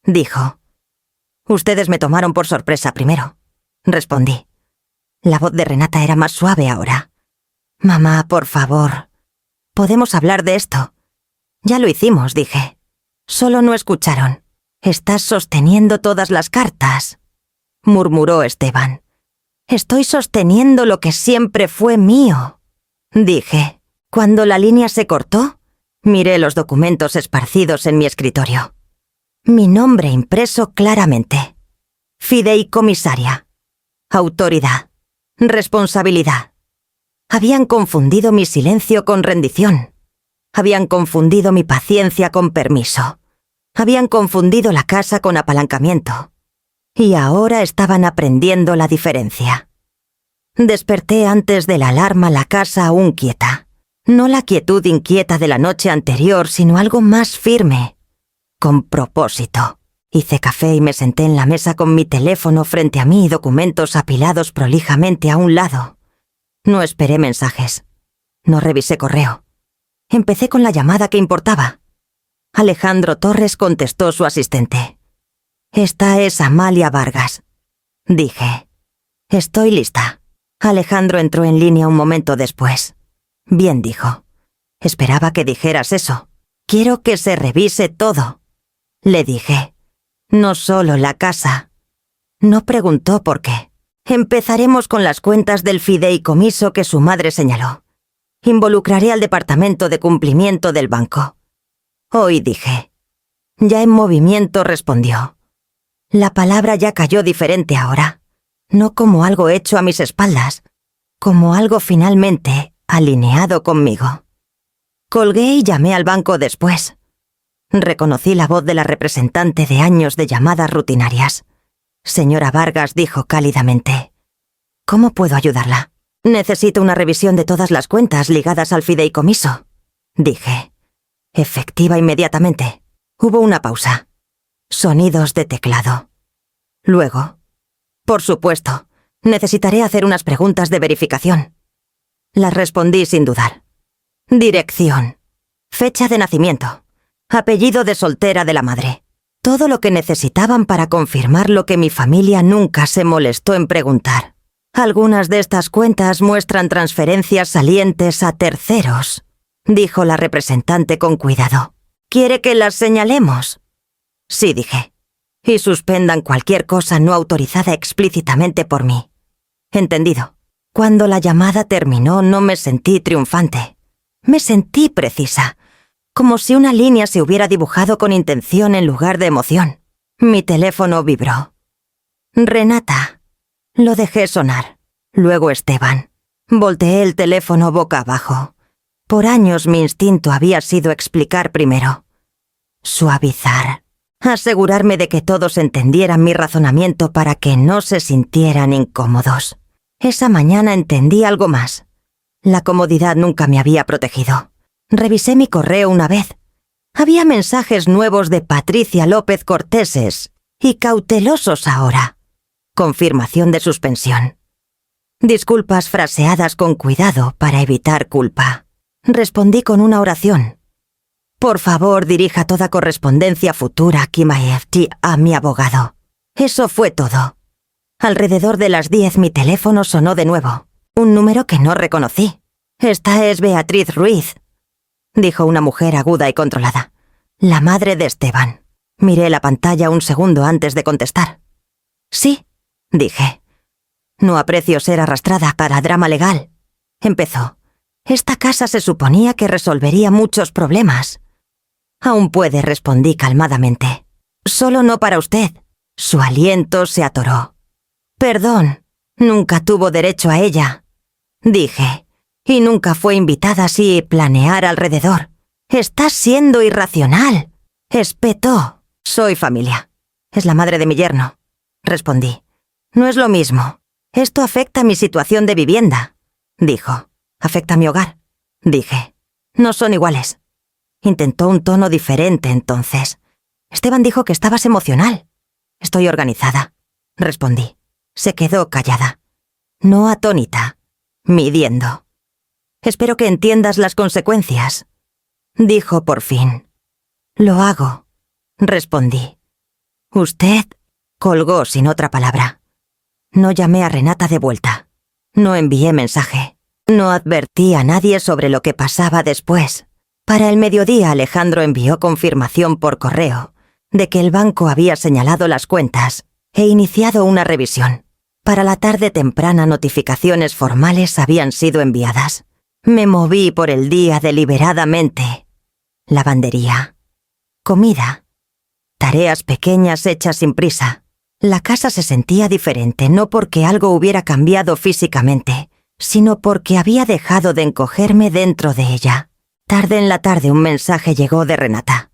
dijo. Ustedes me tomaron por sorpresa primero, respondí. La voz de Renata era más suave ahora. Mamá, por favor. ¿Podemos hablar de esto? Ya lo hicimos, dije. Solo no escucharon. Estás sosteniendo todas las cartas, murmuró Esteban. Estoy sosteniendo lo que siempre fue mío, dije. Cuando la línea se cortó, miré los documentos esparcidos en mi escritorio. Mi nombre impreso claramente. Fideicomisaria. Autoridad. Responsabilidad. Habían confundido mi silencio con rendición. Habían confundido mi paciencia con permiso. Habían confundido la casa con apalancamiento. Y ahora estaban aprendiendo la diferencia. Desperté antes de la alarma la casa aún quieta. No la quietud inquieta de la noche anterior, sino algo más firme. Con propósito. Hice café y me senté en la mesa con mi teléfono frente a mí y documentos apilados prolijamente a un lado. No esperé mensajes. No revisé correo. Empecé con la llamada que importaba. Alejandro Torres contestó su asistente. Esta es Amalia Vargas, dije. Estoy lista. Alejandro entró en línea un momento después. Bien, dijo. Esperaba que dijeras eso. Quiero que se revise todo, le dije. No solo la casa. No preguntó por qué. Empezaremos con las cuentas del fideicomiso que su madre señaló. Involucraré al departamento de cumplimiento del banco. Hoy, dije. Ya en movimiento, respondió. La palabra ya cayó diferente ahora. No como algo hecho a mis espaldas, como algo finalmente alineado conmigo. Colgué y llamé al banco después. Reconocí la voz de la representante de años de llamadas rutinarias. Señora Vargas, dijo cálidamente. ¿Cómo puedo ayudarla? Necesito una revisión de todas las cuentas ligadas al fideicomiso, dije. Efectiva inmediatamente. Hubo una pausa. Sonidos de teclado. Luego. Por supuesto, necesitaré hacer unas preguntas de verificación. Las respondí sin dudar. Dirección. Fecha de nacimiento. Apellido de soltera de la madre. Todo lo que necesitaban para confirmar lo que mi familia nunca se molestó en preguntar. Algunas de estas cuentas muestran transferencias salientes a terceros, dijo la representante con cuidado. ¿Quiere que las señalemos? Sí, dije. Y suspendan cualquier cosa no autorizada explícitamente por mí. Entendido. Cuando la llamada terminó no me sentí triunfante. Me sentí precisa, como si una línea se hubiera dibujado con intención en lugar de emoción. Mi teléfono vibró. Renata. Lo dejé sonar. Luego Esteban. Volteé el teléfono boca abajo. Por años mi instinto había sido explicar primero. Suavizar. Asegurarme de que todos entendieran mi razonamiento para que no se sintieran incómodos. Esa mañana entendí algo más. La comodidad nunca me había protegido. Revisé mi correo una vez. Había mensajes nuevos de Patricia López Corteses y cautelosos ahora. Confirmación de suspensión. Disculpas fraseadas con cuidado para evitar culpa. Respondí con una oración. Por favor, dirija toda correspondencia futura Kimaevti a mi abogado. Eso fue todo. Alrededor de las 10 mi teléfono sonó de nuevo. Un número que no reconocí. «Esta es Beatriz Ruiz», dijo una mujer aguda y controlada. «La madre de Esteban». Miré la pantalla un segundo antes de contestar. «Sí», dije. «No aprecio ser arrastrada para drama legal». Empezó. «Esta casa se suponía que resolvería muchos problemas». «Aún puede», respondí calmadamente. «Solo no para usted». Su aliento se atoró. «Perdón, nunca tuvo derecho a ella», dije, «y nunca fue invitada así planear alrededor. Estás siendo irracional». Espetó. «Soy familia. Es la madre de mi yerno», respondí. «No es lo mismo. Esto afecta mi situación de vivienda», dijo. «Afecta mi hogar», dije. «No son iguales». Intentó un tono diferente entonces. «Esteban dijo que estabas emocional». «Estoy organizada», respondí. Se quedó callada. No atónita. Midiendo. «Espero que entiendas las consecuencias», dijo por fin. «Lo hago», respondí. «Usted», colgó sin otra palabra. No llamé a Renata de vuelta. No envié mensaje. No advertí a nadie sobre lo que pasaba después. Para el mediodía Alejandro envió confirmación por correo de que el banco había señalado las cuentas e iniciado una revisión. Para la tarde temprana notificaciones formales habían sido enviadas. Me moví por el día deliberadamente. Lavandería. Comida. Tareas pequeñas hechas sin prisa. La casa se sentía diferente, no porque algo hubiera cambiado físicamente, sino porque había dejado de encogerme dentro de ella. Tarde en la tarde un mensaje llegó de Renata.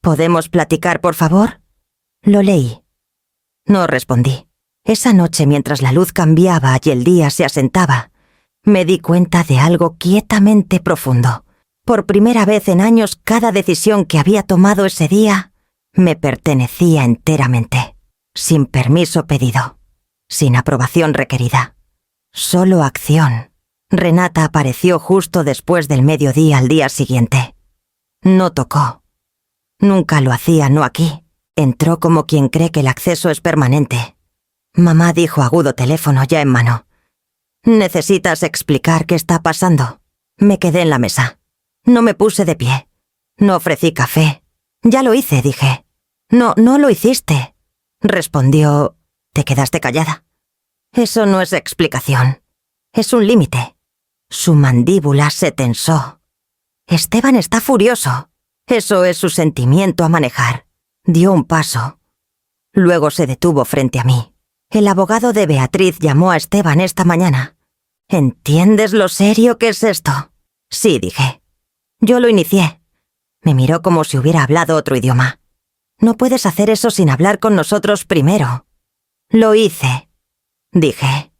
«¿Podemos platicar, por favor?» Lo leí. No respondí. Esa noche, mientras la luz cambiaba y el día se asentaba, me di cuenta de algo quietamente profundo. Por primera vez en años, cada decisión que había tomado ese día me pertenecía enteramente, sin permiso pedido, sin aprobación requerida. Solo acción. Renata apareció justo después del mediodía al día siguiente. No tocó. Nunca lo hacía, no aquí. Entró como quien cree que el acceso es permanente. Mamá dijo agudo, teléfono ya en mano. «¿Necesitas explicar qué está pasando?» Me quedé en la mesa. No me puse de pie. No ofrecí café. «Ya lo hice», dije. «No, no lo hiciste», respondió. «¿Te quedaste callada?» «Eso no es explicación. Es un límite». Su mandíbula se tensó. «Esteban está furioso. Eso es su sentimiento a manejar». Dio un paso. Luego se detuvo frente a mí. «El abogado de Beatriz llamó a Esteban esta mañana». «¿Entiendes lo serio que es esto?» «Sí», dije. «Yo lo inicié». Me miró como si hubiera hablado otro idioma. «No puedes hacer eso sin hablar con nosotros primero». «Lo hice», dije.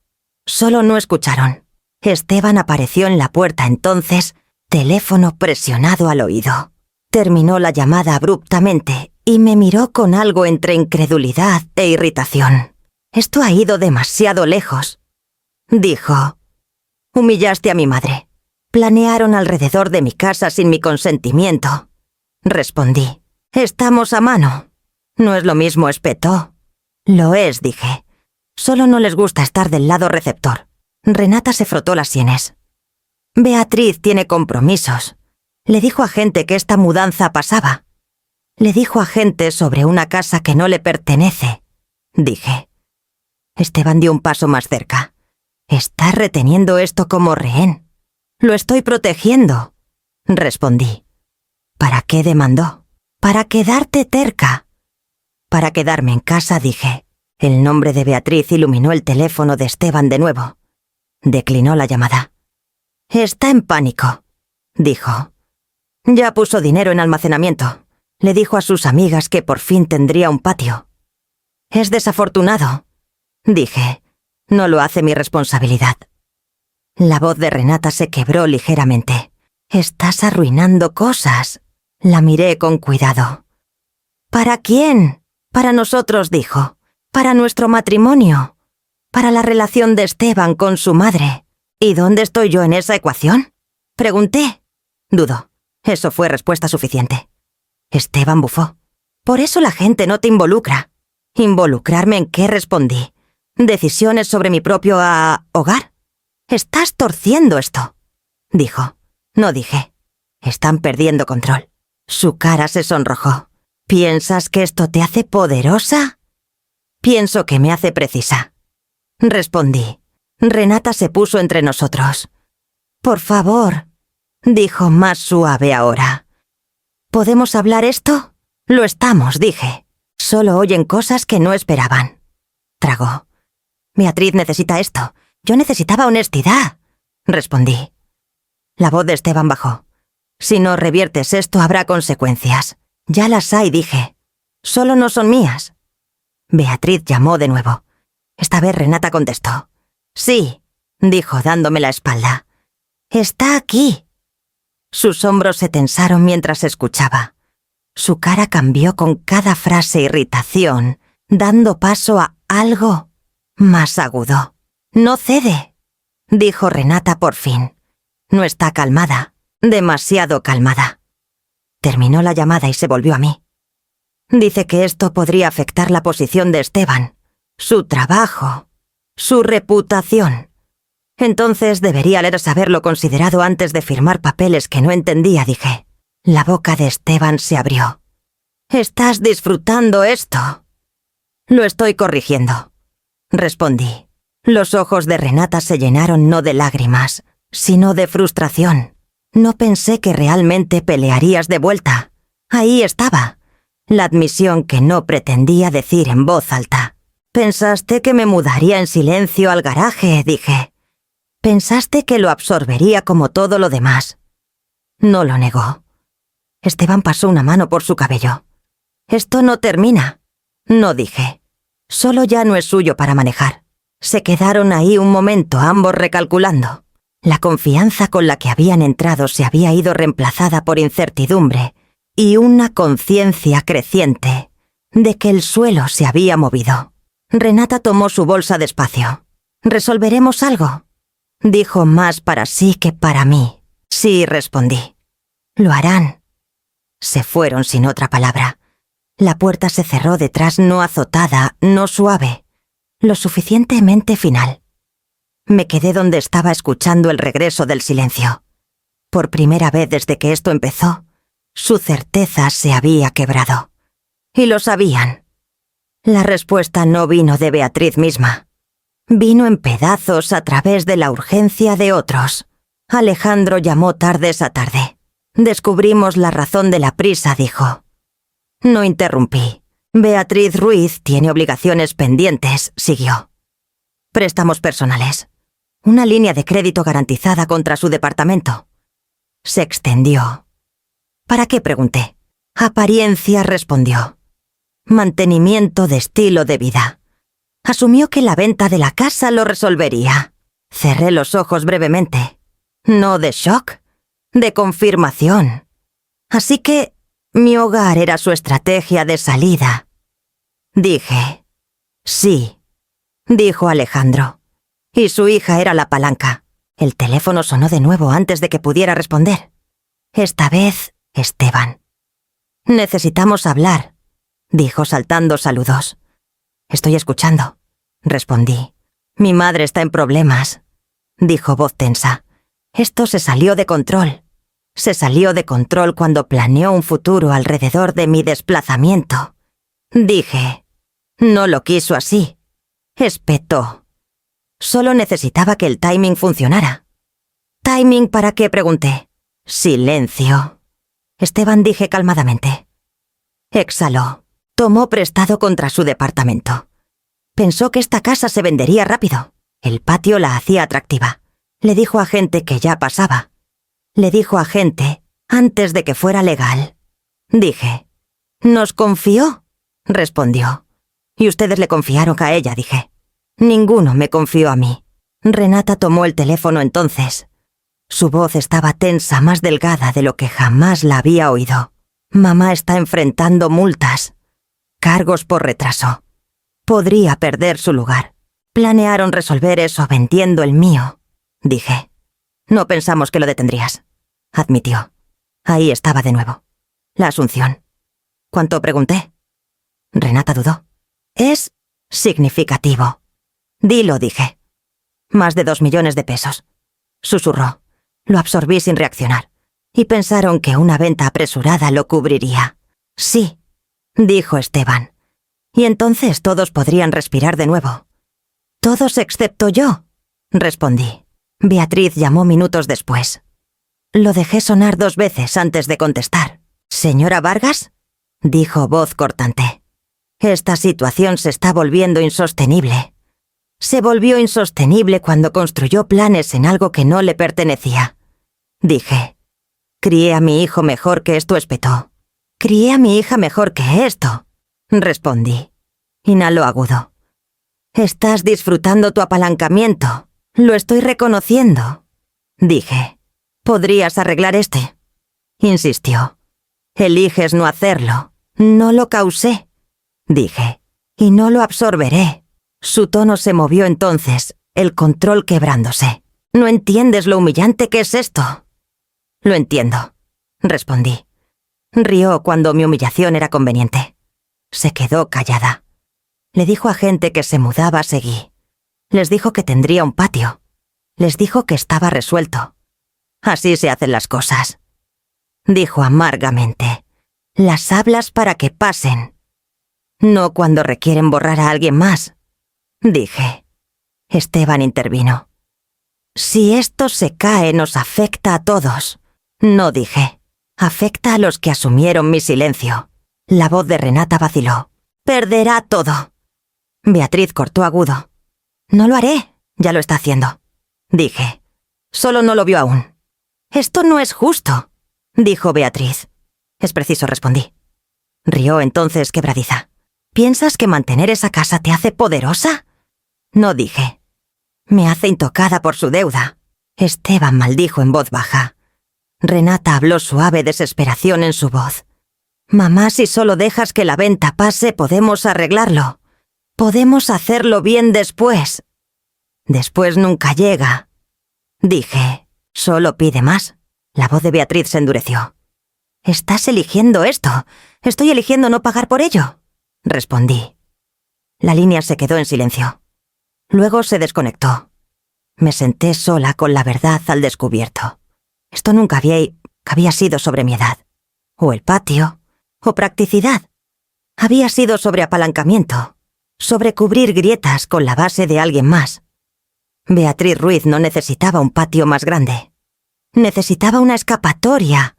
Solo no escucharon. Esteban apareció en la puerta entonces, teléfono presionado al oído. Terminó la llamada abruptamente y me miró con algo entre incredulidad e irritación. «Esto ha ido demasiado lejos», dijo. «Humillaste a mi madre. Planearon alrededor de mi casa sin mi consentimiento», respondí. «Estamos a mano». «No es lo mismo», espetó. «Lo es», dije. «Solo no les gusta estar del lado receptor». Renata se frotó las sienes. «Beatriz tiene compromisos. Le dijo a gente que esta mudanza pasaba. Le dijo a gente sobre una casa que no le pertenece», dije. Esteban dio un paso más cerca. «Estás reteniendo esto como rehén». «Lo estoy protegiendo», respondí. «¿Para qué demandó?» «Para quedarte terca». «Para quedarme en casa», dije. El nombre de Beatriz iluminó el teléfono de Esteban de nuevo. Declinó la llamada. «Está en pánico», dijo. «Ya puso dinero en almacenamiento. Le dijo a sus amigas que por fin tendría un patio. «Es desafortunado», dije. «No lo hace mi responsabilidad». La voz de Renata se quebró ligeramente. «Estás arruinando cosas». La miré con cuidado. «¿Para quién?» «Para nosotros», dijo. «Para nuestro matrimonio. Para la relación de Esteban con su madre». «¿Y dónde estoy yo en esa ecuación?», pregunté. «Dudo. Eso fue respuesta suficiente». Esteban bufó. «Por eso la gente no te involucra». «¿Involucrarme en qué?», respondí. «¿Decisiones sobre mi propio hogar?» «Estás torciendo esto», dijo. No dije. «Están perdiendo control». Su cara se sonrojó. «¿Piensas que esto te hace poderosa?» «Pienso que me hace precisa», respondí. Renata se puso entre nosotros. «Por favor», dijo más suave ahora. «¿Podemos hablar esto?» «Lo estamos», dije. «Solo oyen cosas que no esperaban». Tragó. «Beatriz necesita esto. Yo necesitaba honestidad», respondí. La voz de Esteban bajó. «Si no reviertes esto, habrá consecuencias». «Ya las hay», dije. «Solo no son mías». Beatriz llamó de nuevo. Esta vez Renata contestó. «Sí», dijo dándome la espalda. «Está aquí». Sus hombros se tensaron mientras escuchaba. Su cara cambió con cada frase irritación, dando paso a algo más agudo. «No cede», dijo Renata por fin. «No está calmada, demasiado calmada». Terminó la llamada y se volvió a mí. «Dice que esto podría afectar la posición de Esteban, su trabajo, su reputación. Entonces debería haberlo considerado antes de firmar papeles que no entendía», dije. La boca de Esteban se abrió. «¿Estás disfrutando esto?» «Lo estoy corrigiendo», respondí. Los ojos de Renata se llenaron no de lágrimas, sino de frustración. No pensé que realmente pelearías de vuelta. Ahí estaba, la admisión que no pretendía decir en voz alta. «Pensaste que me mudaría en silencio al garaje», dije. «Pensaste que lo absorbería como todo lo demás». No lo negó. Esteban pasó una mano por su cabello. «Esto no termina», no dije. «Solo ya no es suyo para manejar». Se quedaron ahí un momento, ambos recalculando. La confianza con la que habían entrado se había ido reemplazada por incertidumbre y una conciencia creciente de que el suelo se había movido. Renata tomó su bolsa despacio. «¿Resolveremos algo?», dijo más para sí que para mí. «Sí», respondí. «Lo harán». Se fueron sin otra palabra. La puerta se cerró detrás, no azotada, no suave, lo suficientemente final. Me quedé donde estaba escuchando el regreso del silencio. Por primera vez desde que esto empezó, su certeza se había quebrado. Y lo sabían. La respuesta no vino de Beatriz misma. Vino en pedazos a través de la urgencia de otros. Alejandro llamó tarde esa tarde. «Descubrimos la razón de la prisa», dijo. No interrumpí. «Beatriz Ruiz tiene obligaciones pendientes», siguió. «Préstamos personales. Una línea de crédito garantizada contra su departamento». Se extendió. «¿Para qué?», pregunté. «Apariencia», respondió. «Mantenimiento de estilo de vida». Asumió que la venta de la casa lo resolvería. Cerré los ojos brevemente. No de shock, de confirmación. Así que mi hogar era su estrategia de salida. Dije. «Sí», dijo Alejandro. Y su hija era la palanca. El teléfono sonó de nuevo antes de que pudiera responder. Esta vez, Esteban. «Necesitamos hablar», dijo saltando saludos. «Estoy escuchando», respondí. «Mi madre está en problemas», dijo voz tensa. «Esto se salió de control. Se salió de control cuando planeó un futuro alrededor de mi desplazamiento». Dije. «No lo quiso así». Espetó. «Solo necesitaba que el timing funcionara». «¿Timing para qué?», pregunté. Silencio. «Esteban», dije calmadamente. Exhaló. Tomó prestado contra su departamento. Pensó que esta casa se vendería rápido. El patio la hacía atractiva. Le dijo a gente que ya pasaba. Le dijo a gente antes de que fuera legal. Dije. Nos confió, respondió. Y ustedes le confiaron a ella, dije. Ninguno me confió a mí. Renata tomó el teléfono entonces. Su voz estaba tensa, más delgada de lo que jamás la había oído. Mamá está enfrentando multas. Cargos por retraso. Podría perder su lugar. Planearon resolver eso vendiendo el mío, dije. No pensamos que lo detendrías, admitió. Ahí estaba de nuevo. La Asunción. ¿Cuánto pregunté? Renata dudó. Es significativo. Dilo, dije. Más de 2 millones de pesos. Susurró. Lo absorbí sin reaccionar. Y pensaron que una venta apresurada lo cubriría. Sí, dijo Esteban. Y entonces todos podrían respirar de nuevo. Todos excepto yo, respondí. Beatriz llamó minutos después. Lo dejé sonar 2 veces antes de contestar. ¿Señora Vargas? Dijo voz cortante. Esta situación se está volviendo insostenible. Se volvió insostenible cuando construyó planes en algo que no le pertenecía. Dije. Crié a mi hijo mejor que esto, espetó. Crié a mi hija mejor que esto, respondí. Inhaló agudo. Estás disfrutando tu apalancamiento. Lo estoy reconociendo, dije. ¿Podrías arreglar este? Insistió. Eliges no hacerlo. No lo causé, dije. Y no lo absorberé. Su tono se movió entonces, el control quebrándose. ¿No entiendes lo humillante que es esto? Lo entiendo, respondí. Rió cuando mi humillación era conveniente. Se quedó callada. Le dijo a gente que se mudaba, seguí. Les dijo que tendría un patio. Les dijo que estaba resuelto. Así se hacen las cosas. Dijo amargamente. Las hablas para que pasen. No cuando requieren borrar a alguien más, dije. Esteban intervino. Si esto se cae, nos afecta a todos. No, dije. Afecta a los que asumieron mi silencio. La voz de Renata vaciló. Perderá todo. Beatriz cortó agudo. No lo haré, ya lo está haciendo, dije. Solo no lo vio aún. Esto no es justo, dijo Beatriz. Es preciso, respondí. Rió entonces quebradiza. ¿Piensas que mantener esa casa te hace poderosa? No, dije. Me hace intocada por su deuda. Esteban maldijo en voz baja. Renata habló suave desesperación en su voz. Mamá, si solo dejas que la venta pase, podemos arreglarlo. Podemos hacerlo bien después. Después nunca llega. Dije, solo pide más. La voz de Beatriz se endureció. Estás eligiendo esto. Estoy eligiendo no pagar por ello, respondí. La línea se quedó en silencio. Luego se desconectó. Me senté sola con la verdad al descubierto. Esto nunca había sido sobre mi edad. O el patio, o practicidad. Había sido sobre apalancamiento, sobre cubrir grietas con la base de alguien más. Beatriz Ruiz no necesitaba un patio más grande. Necesitaba una escapatoria.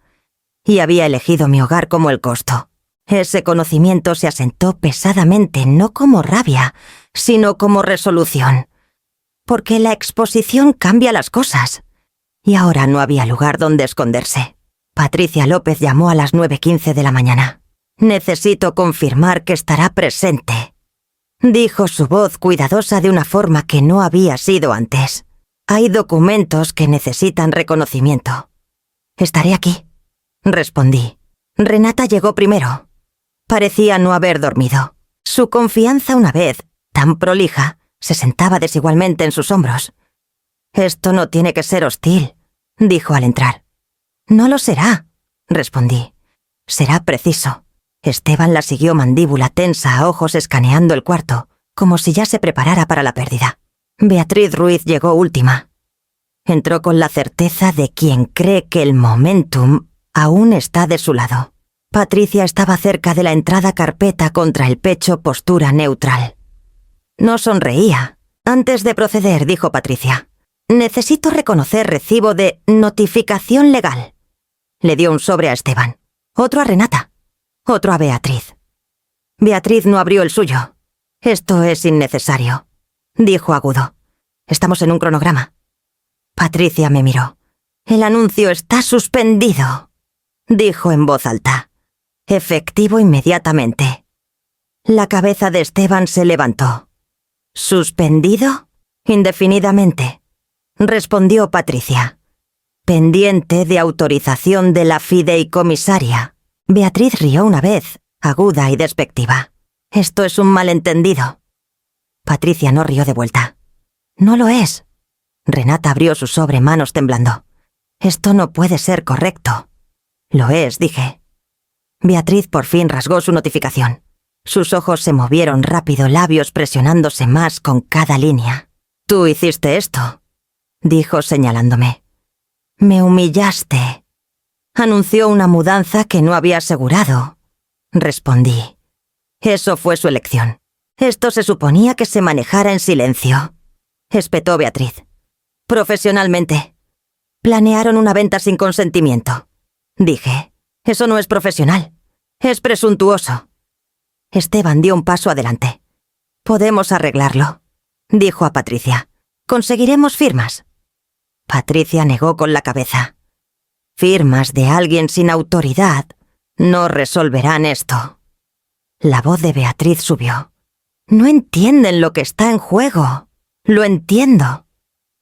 Y había elegido mi hogar como el costo. Ese conocimiento se asentó pesadamente, no como rabia, sino como resolución. Porque la exposición cambia las cosas. Y ahora no había lugar donde esconderse. Patricia López llamó a las 9:15 de la mañana. Necesito confirmar que estará presente, dijo su voz cuidadosa de una forma que no había sido antes. Hay documentos que necesitan reconocimiento. Estaré aquí, respondí. Renata llegó primero. Parecía no haber dormido. Su confianza, una vez tan prolija, se sentaba desigualmente en sus hombros. Esto no tiene que ser hostil, dijo al entrar. No lo será, respondí. Será preciso. Esteban la siguió mandíbula tensa a ojos escaneando el cuarto, como si ya se preparara para la pérdida. Beatriz Ruiz llegó última. Entró con la certeza de quien cree que el momentum aún está de su lado. Patricia estaba cerca de la entrada carpeta contra el pecho, postura neutral. No sonreía. Antes de proceder, dijo Patricia. Necesito reconocer recibo de notificación legal. Le dio un sobre a Esteban. Otro a Renata. Otro a Beatriz. Beatriz no abrió el suyo. Esto es innecesario, dijo agudo. Estamos en un cronograma. Patricia me miró. El anuncio está suspendido, dijo en voz alta. Efectivo inmediatamente. La cabeza de Esteban se levantó. ¿Suspendido? Indefinidamente, respondió Patricia. Pendiente de autorización de la fideicomisaria. Beatriz rió una vez, aguda y despectiva. Esto es un malentendido. Patricia no rió de vuelta. No lo es. Renata abrió su sobre, manos temblando. Esto no puede ser correcto. Lo es, dije. Beatriz por fin rasgó su notificación. Sus ojos se movieron rápido, labios presionándose más con cada línea. «Tú hiciste esto», dijo señalándome. «Me humillaste». «Anunció una mudanza que no había asegurado», respondí. «Eso fue su elección. Esto se suponía que se manejara en silencio», espetó Beatriz. «Profesionalmente. Planearon una venta sin consentimiento», dije. «Eso no es profesional. Es presuntuoso». Esteban dio un paso adelante. «Podemos arreglarlo», dijo a Patricia. «Conseguiremos firmas». Patricia negó con la cabeza. «Firmas de alguien sin autoridad no resolverán esto». La voz de Beatriz subió. «No entienden lo que está en juego». «Lo entiendo»,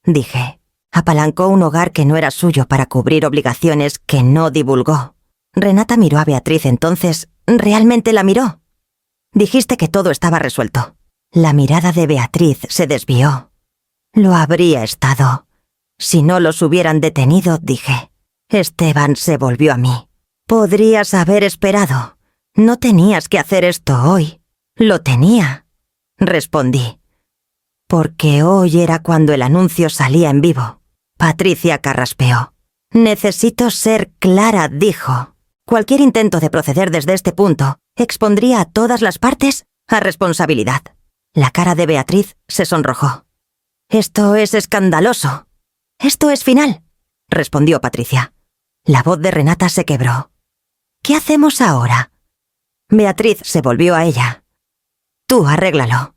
dije. Apalancó un hogar que no era suyo para cubrir obligaciones que no divulgó. Renata miró a Beatriz entonces. ¿Realmente la miró? Dijiste que todo estaba resuelto. La mirada de Beatriz se desvió. Lo habría estado. Si no los hubieran detenido, dije. Esteban se volvió a mí. Podrías haber esperado. No tenías que hacer esto hoy. Lo tenía, respondí. Porque hoy era cuando el anuncio salía en vivo. Patricia carraspeó. Necesito ser clara, dijo. Cualquier intento de proceder desde este punto expondría a todas las partes a responsabilidad. La cara de Beatriz se sonrojó. «Esto es escandaloso». «Esto es final», respondió Patricia. La voz de Renata se quebró. «¿Qué hacemos ahora?» Beatriz se volvió a ella. «Tú arréglalo».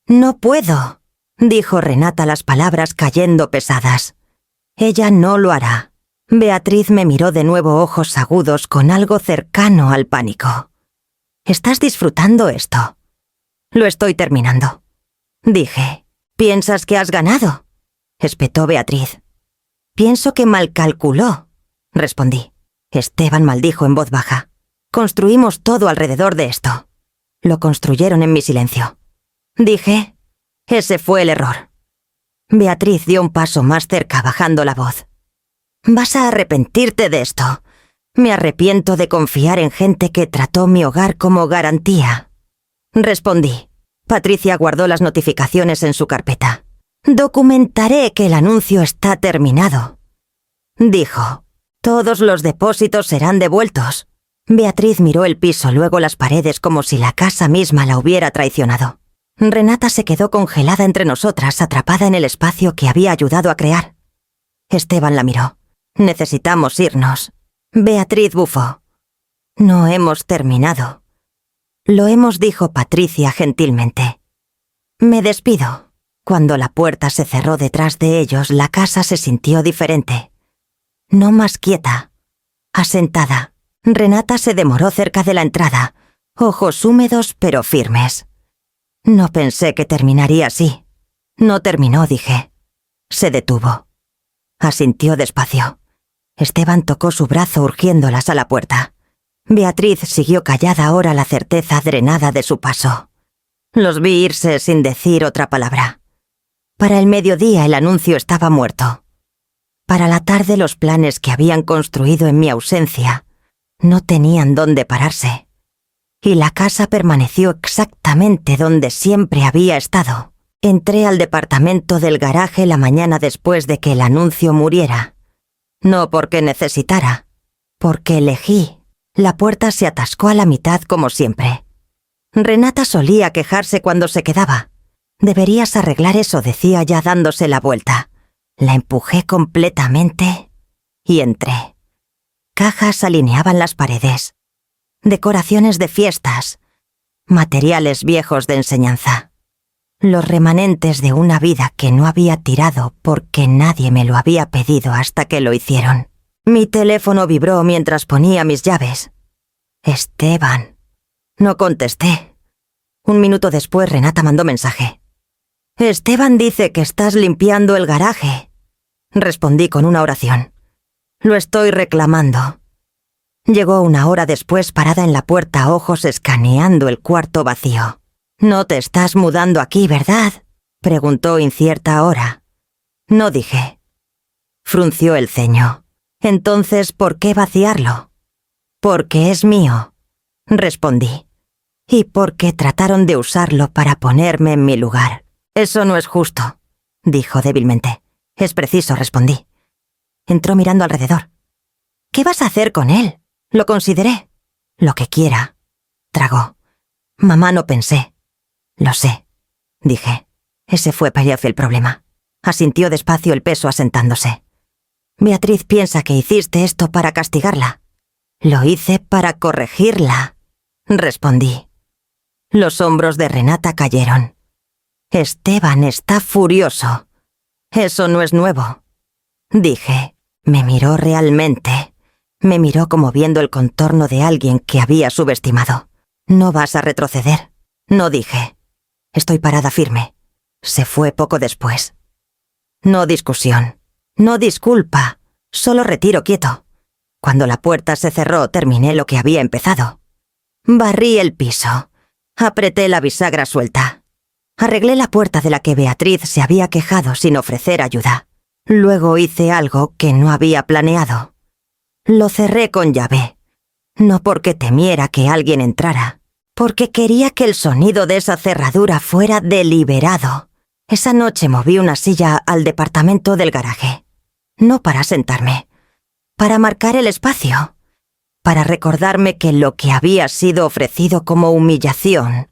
«No puedo», dijo Renata, las palabras cayendo pesadas. «Ella no lo hará». Beatriz me miró de nuevo, ojos agudos con algo cercano al pánico. «¿Estás disfrutando esto?» «Lo estoy terminando», dije. «¿Piensas que has ganado?», espetó Beatriz. «Pienso que mal calculó», respondí. Esteban maldijo en voz baja. «Construimos todo alrededor de esto». «Lo construyeron en mi silencio», dije. «Ese fue el error». Beatriz dio un paso más cerca, bajando la voz. «Vas a arrepentirte de esto. Me arrepiento de confiar en gente que trató mi hogar como garantía», respondí. Patricia guardó las notificaciones en su carpeta. «Documentaré que el anuncio está terminado», dijo. «Todos los depósitos serán devueltos». Beatriz miró el piso, luego las paredes, como si la casa misma la hubiera traicionado. Renata se quedó congelada entre nosotras, atrapada en el espacio que había ayudado a crear. Esteban la miró. «Necesitamos irnos». Beatriz bufó. «No hemos terminado». «Lo hemos», dijo Patricia gentilmente. «Me despido». Cuando la puerta se cerró detrás de ellos, la casa se sintió diferente. No más quieta. Asentada. Renata se demoró cerca de la entrada, ojos húmedos pero firmes. «No pensé que terminaría así». «No terminó», dije. Se detuvo. Asintió despacio. Esteban tocó su brazo urgiéndolas a la puerta. Beatriz siguió callada, ahora la certeza drenada de su paso. Los vi irse sin decir otra palabra. Para el mediodía el anuncio estaba muerto. Para la tarde los planes que habían construido en mi ausencia no tenían dónde pararse. Y la casa permaneció exactamente donde siempre había estado. Entré al departamento del garaje la mañana después de que el anuncio muriera. No porque necesitara, porque elegí. La puerta se atascó a la mitad como siempre. Renata solía quejarse cuando se quedaba. «Deberías arreglar eso», decía ya dándose la vuelta. La empujé completamente y entré. Cajas alineaban las paredes. Decoraciones de fiestas. Materiales viejos de enseñanza. Los remanentes de una vida que no había tirado porque nadie me lo había pedido hasta que lo hicieron. Mi teléfono vibró mientras ponía mis llaves. Esteban. No contesté. Un minuto después Renata mandó mensaje. Esteban dice que estás limpiando el garaje. Respondí con una oración. Lo estoy reclamando. Llegó una hora después parada en la puerta, ojos escaneando el cuarto vacío. «No te estás mudando aquí, ¿verdad?», preguntó incierta hora. No dije. Frunció el ceño. «Entonces, ¿por qué vaciarlo?». «Porque es mío», respondí. «Y porque trataron de usarlo para ponerme en mi lugar». «Eso no es justo», dijo débilmente. «Es preciso», respondí. Entró mirando alrededor. «¿Qué vas a hacer con él?». «Lo consideré». «Lo que quiera». Tragó. «Mamá, no pensé». «Lo sé», dije. Ese fue el problema. Asintió despacio, el peso asentándose. «Beatriz piensa que hiciste esto para castigarla». «Lo hice para corregirla», respondí. Los hombros de Renata cayeron. «Esteban está furioso». «Eso no es nuevo», dije. Me miró realmente. Me miró como viendo el contorno de alguien que había subestimado. «No vas a retroceder», no dije. Estoy parada firme. Se fue poco después. No discusión. No disculpa. Solo retiro quieto. Cuando la puerta se cerró, terminé lo que había empezado. Barrí el piso. Apreté la bisagra suelta. Arreglé la puerta de la que Beatriz se había quejado sin ofrecer ayuda. Luego hice algo que no había planeado. Lo cerré con llave. No porque temiera que alguien entrara, porque quería que el sonido de esa cerradura fuera deliberado. Esa noche moví una silla al departamento del garaje. No para sentarme, para marcar el espacio, para recordarme que lo que había sido ofrecido como humillación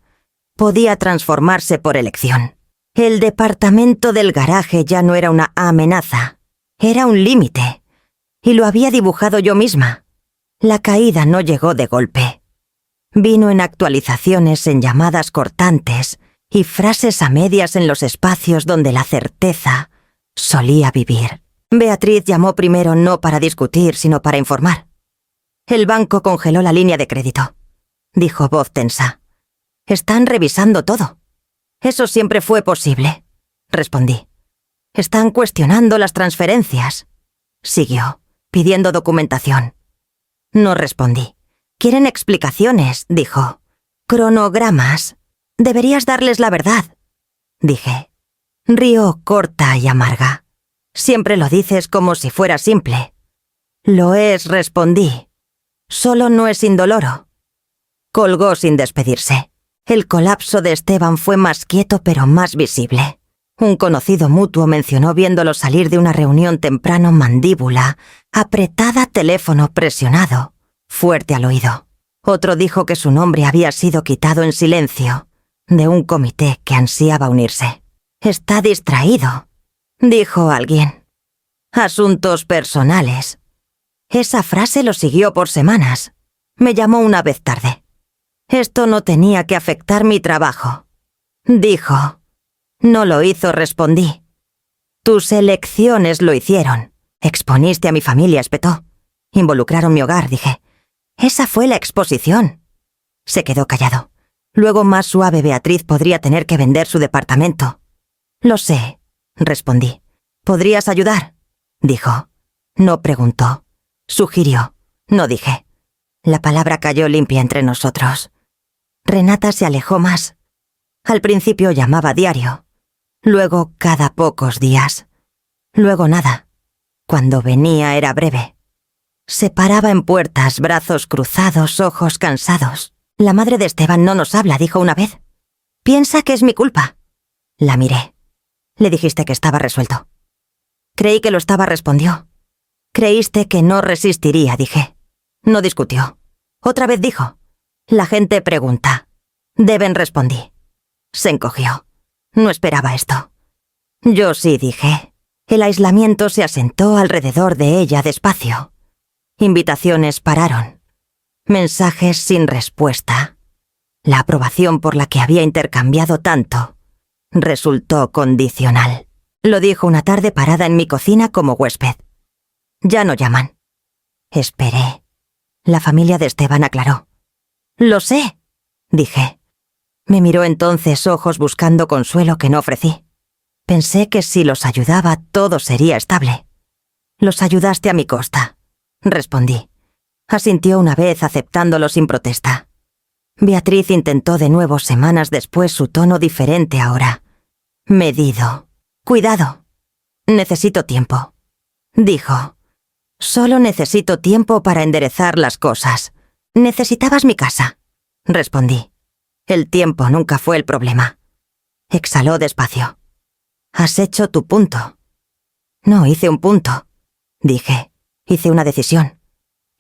podía transformarse por elección. El departamento del garaje ya no era una amenaza, era un límite, y lo había dibujado yo misma. La caída no llegó de golpe. Vino en actualizaciones, en llamadas cortantes y frases a medias en los espacios donde la certeza solía vivir. Beatriz llamó primero no para discutir, sino para informar. «El banco congeló la línea de crédito», dijo voz tensa. «Están revisando todo». «Eso siempre fue posible», respondí. «Están cuestionando las transferencias». Siguió, pidiendo documentación. No respondí. «Quieren explicaciones», dijo. «Cronogramas. Deberías darles la verdad», dije. Rió corta y amarga. «Siempre lo dices como si fuera simple». «Lo es», respondí. «Solo no es indoloro». Colgó sin despedirse. El colapso de Esteban fue más quieto pero más visible. Un conocido mutuo mencionó viéndolo salir de una reunión temprano, mandíbula apretada, teléfono presionado, fuerte al oído. Otro dijo que su nombre había sido quitado en silencio de un comité que ansiaba unirse. «Está distraído», dijo alguien. «Asuntos personales». Esa frase lo siguió por semanas. Me llamó una vez tarde. «Esto no tenía que afectar mi trabajo», dijo. «No lo hizo», respondí. «Tus elecciones lo hicieron. Exponiste a mi familia», espetó. «Involucraron mi hogar», dije. «Esa fue la exposición». Se quedó callado. Luego, más suave, Beatriz podría tener que vender su departamento. «Lo sé», respondí. «¿Podrías ayudar?», dijo. No preguntó. Sugirió. No dije. La palabra cayó limpia entre nosotros. Renata se alejó más. Al principio llamaba diario. Luego cada pocos días. Luego nada. Cuando venía era breve. Se paraba en puertas, brazos cruzados, ojos cansados. «La madre de Esteban no nos habla», dijo una vez. «Piensa que es mi culpa». La miré. «Le dijiste que estaba resuelto». «Creí que lo estaba», respondió. «Creíste que no resistiría», dije. No discutió. Otra vez dijo. «La gente pregunta». «Deben», respondí. Se encogió. No esperaba esto. Yo sí, dije. El aislamiento se asentó alrededor de ella despacio. Invitaciones pararon. Mensajes sin respuesta. La aprobación por la que había intercambiado tanto resultó condicional. Lo dijo una tarde parada en mi cocina como huésped. «Ya no llaman». Esperé. La familia de Esteban aclaró. Lo sé, dije. Me miró entonces, ojos buscando consuelo que no ofrecí. Pensé que si los ayudaba todo sería estable. Los ayudaste a mi costa, respondí. Asintió una vez aceptándolo sin protesta. Beatriz intentó de nuevo semanas después, su tono diferente ahora. Medido. Cuidado. Necesito tiempo. Dijo. Solo necesito tiempo para enderezar las cosas. Necesitabas mi casa, respondí. El tiempo nunca fue el problema. Exhaló despacio. Has hecho tu punto. No hice un punto, dije. Hice una decisión.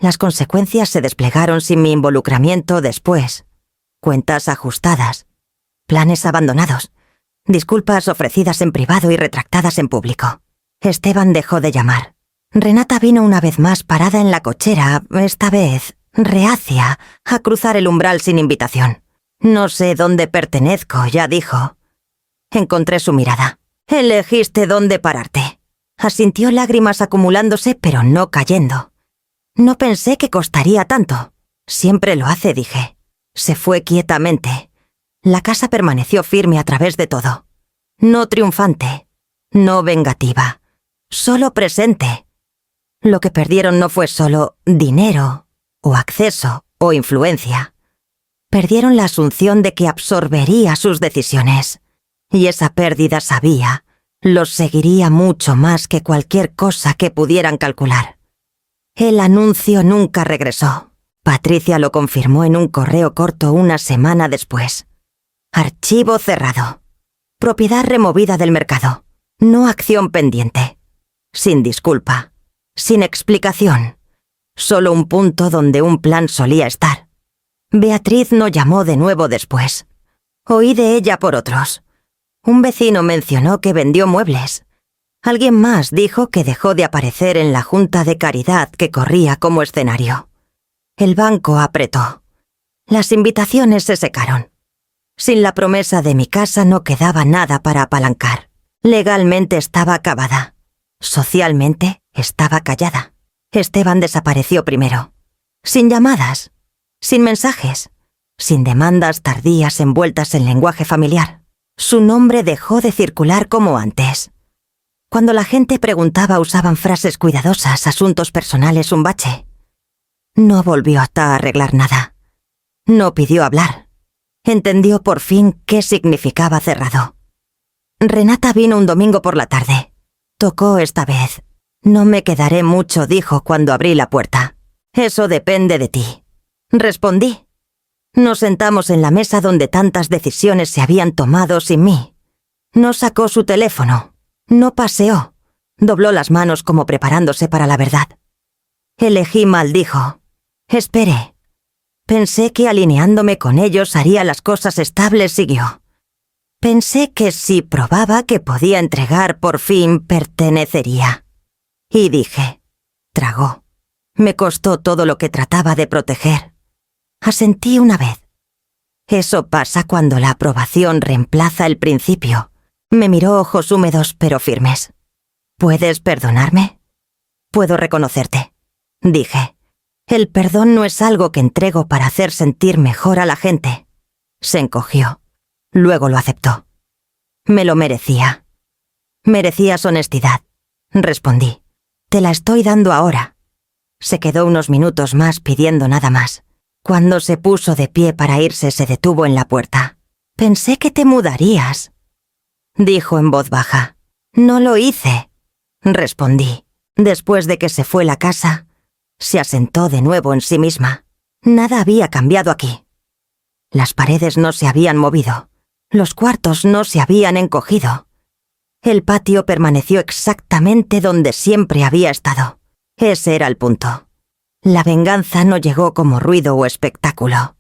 Las consecuencias se desplegaron sin mi involucramiento después. Cuentas ajustadas. Planes abandonados. Disculpas ofrecidas en privado y retractadas en público. Esteban dejó de llamar. Renata vino una vez más parada en la cochera, esta vez reacia a cruzar el umbral sin invitación. No sé dónde pertenezco, ya dijo. Encontré su mirada. Elegiste dónde pararte. Asintió, lágrimas acumulándose, pero no cayendo. No pensé que costaría tanto. Siempre lo hace, dije. Se fue quietamente. La casa permaneció firme a través de todo. No triunfante, no vengativa, solo presente. Lo que perdieron no fue solo dinero, o acceso, o influencia. Perdieron la asunción de que absorbería sus decisiones. Y esa pérdida, sabía, los seguiría mucho más que cualquier cosa que pudieran calcular. El anuncio nunca regresó. Patricia lo confirmó en un correo corto una semana después. Archivo cerrado. Propiedad removida del mercado. No acción pendiente. Sin disculpa. Sin explicación. Solo un punto donde un plan solía estar. Beatriz no llamó de nuevo después. Oí de ella por otros. Un vecino mencionó que vendió muebles. Alguien más dijo que dejó de aparecer en la junta de caridad que corría como escenario. El banco apretó. Las invitaciones se secaron. Sin la promesa de mi casa no quedaba nada para apalancar. Legalmente estaba acabada. Socialmente estaba callada. Esteban desapareció primero. Sin llamadas, sin mensajes, sin demandas tardías envueltas en lenguaje familiar. Su nombre dejó de circular como antes. Cuando la gente preguntaba usaban frases cuidadosas, asuntos personales, un bache. No volvió hasta arreglar nada. No pidió hablar. Entendió por fin qué significaba cerrado. Renata vino un domingo por la tarde. Tocó esta vez. No me quedaré mucho, dijo cuando abrí la puerta. Eso depende de ti. Respondí. Nos sentamos en la mesa donde tantas decisiones se habían tomado sin mí. No sacó su teléfono. No paseó. Dobló las manos como preparándose para la verdad. Elegí mal, dijo. Esperé. Pensé que alineándome con ellos haría las cosas estables, siguió. Pensé que si probaba que podía entregar, por fin pertenecería. Y dije, tragó. Me costó todo lo que trataba de proteger. Asentí una vez. Eso pasa cuando la aprobación reemplaza el principio. Me miró, ojos húmedos pero firmes. ¿Puedes perdonarme? Puedo reconocerte, dije. El perdón no es algo que entrego para hacer sentir mejor a la gente. Se encogió. Luego lo aceptó. Me lo merecía. Merecías honestidad, respondí. Te la estoy dando ahora. Se quedó unos minutos más pidiendo nada más. Cuando se puso de pie para irse, se detuvo en la puerta. Pensé que te mudarías, dijo en voz baja. No lo hice, respondí. Después de que se fue la casa, se asentó de nuevo en sí misma. Nada había cambiado aquí. Las paredes no se habían movido. Los cuartos no se habían encogido. El patio permaneció exactamente donde siempre había estado. Ese era el punto. La venganza no llegó como ruido o espectáculo.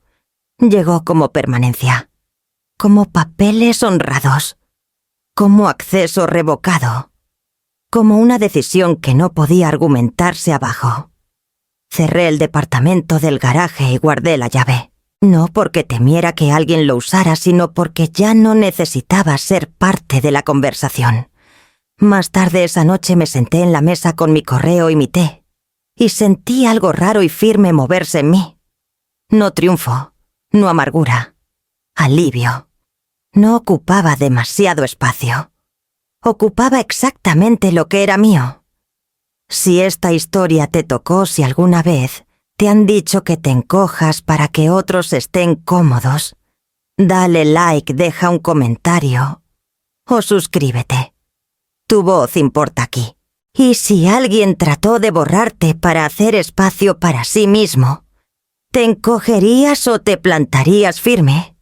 Llegó como permanencia. Como papeles honrados. Como acceso revocado. Como una decisión que no podía argumentarse abajo. Cerré el departamento del garaje y guardé la llave. No porque temiera que alguien lo usara, sino porque ya no necesitaba ser parte de la conversación. Más tarde esa noche me senté en la mesa con mi correo y mi té, y sentí algo raro y firme moverse en mí. No triunfo, no amargura. Alivio. No ocupaba demasiado espacio. Ocupaba exactamente lo que era mío. Si esta historia te tocó, si alguna vez te han dicho que te encojas para que otros estén cómodos, dale like, deja un comentario o suscríbete. Tu voz importa aquí. Y si alguien trató de borrarte para hacer espacio para sí mismo, ¿te encogerías o te plantarías firme?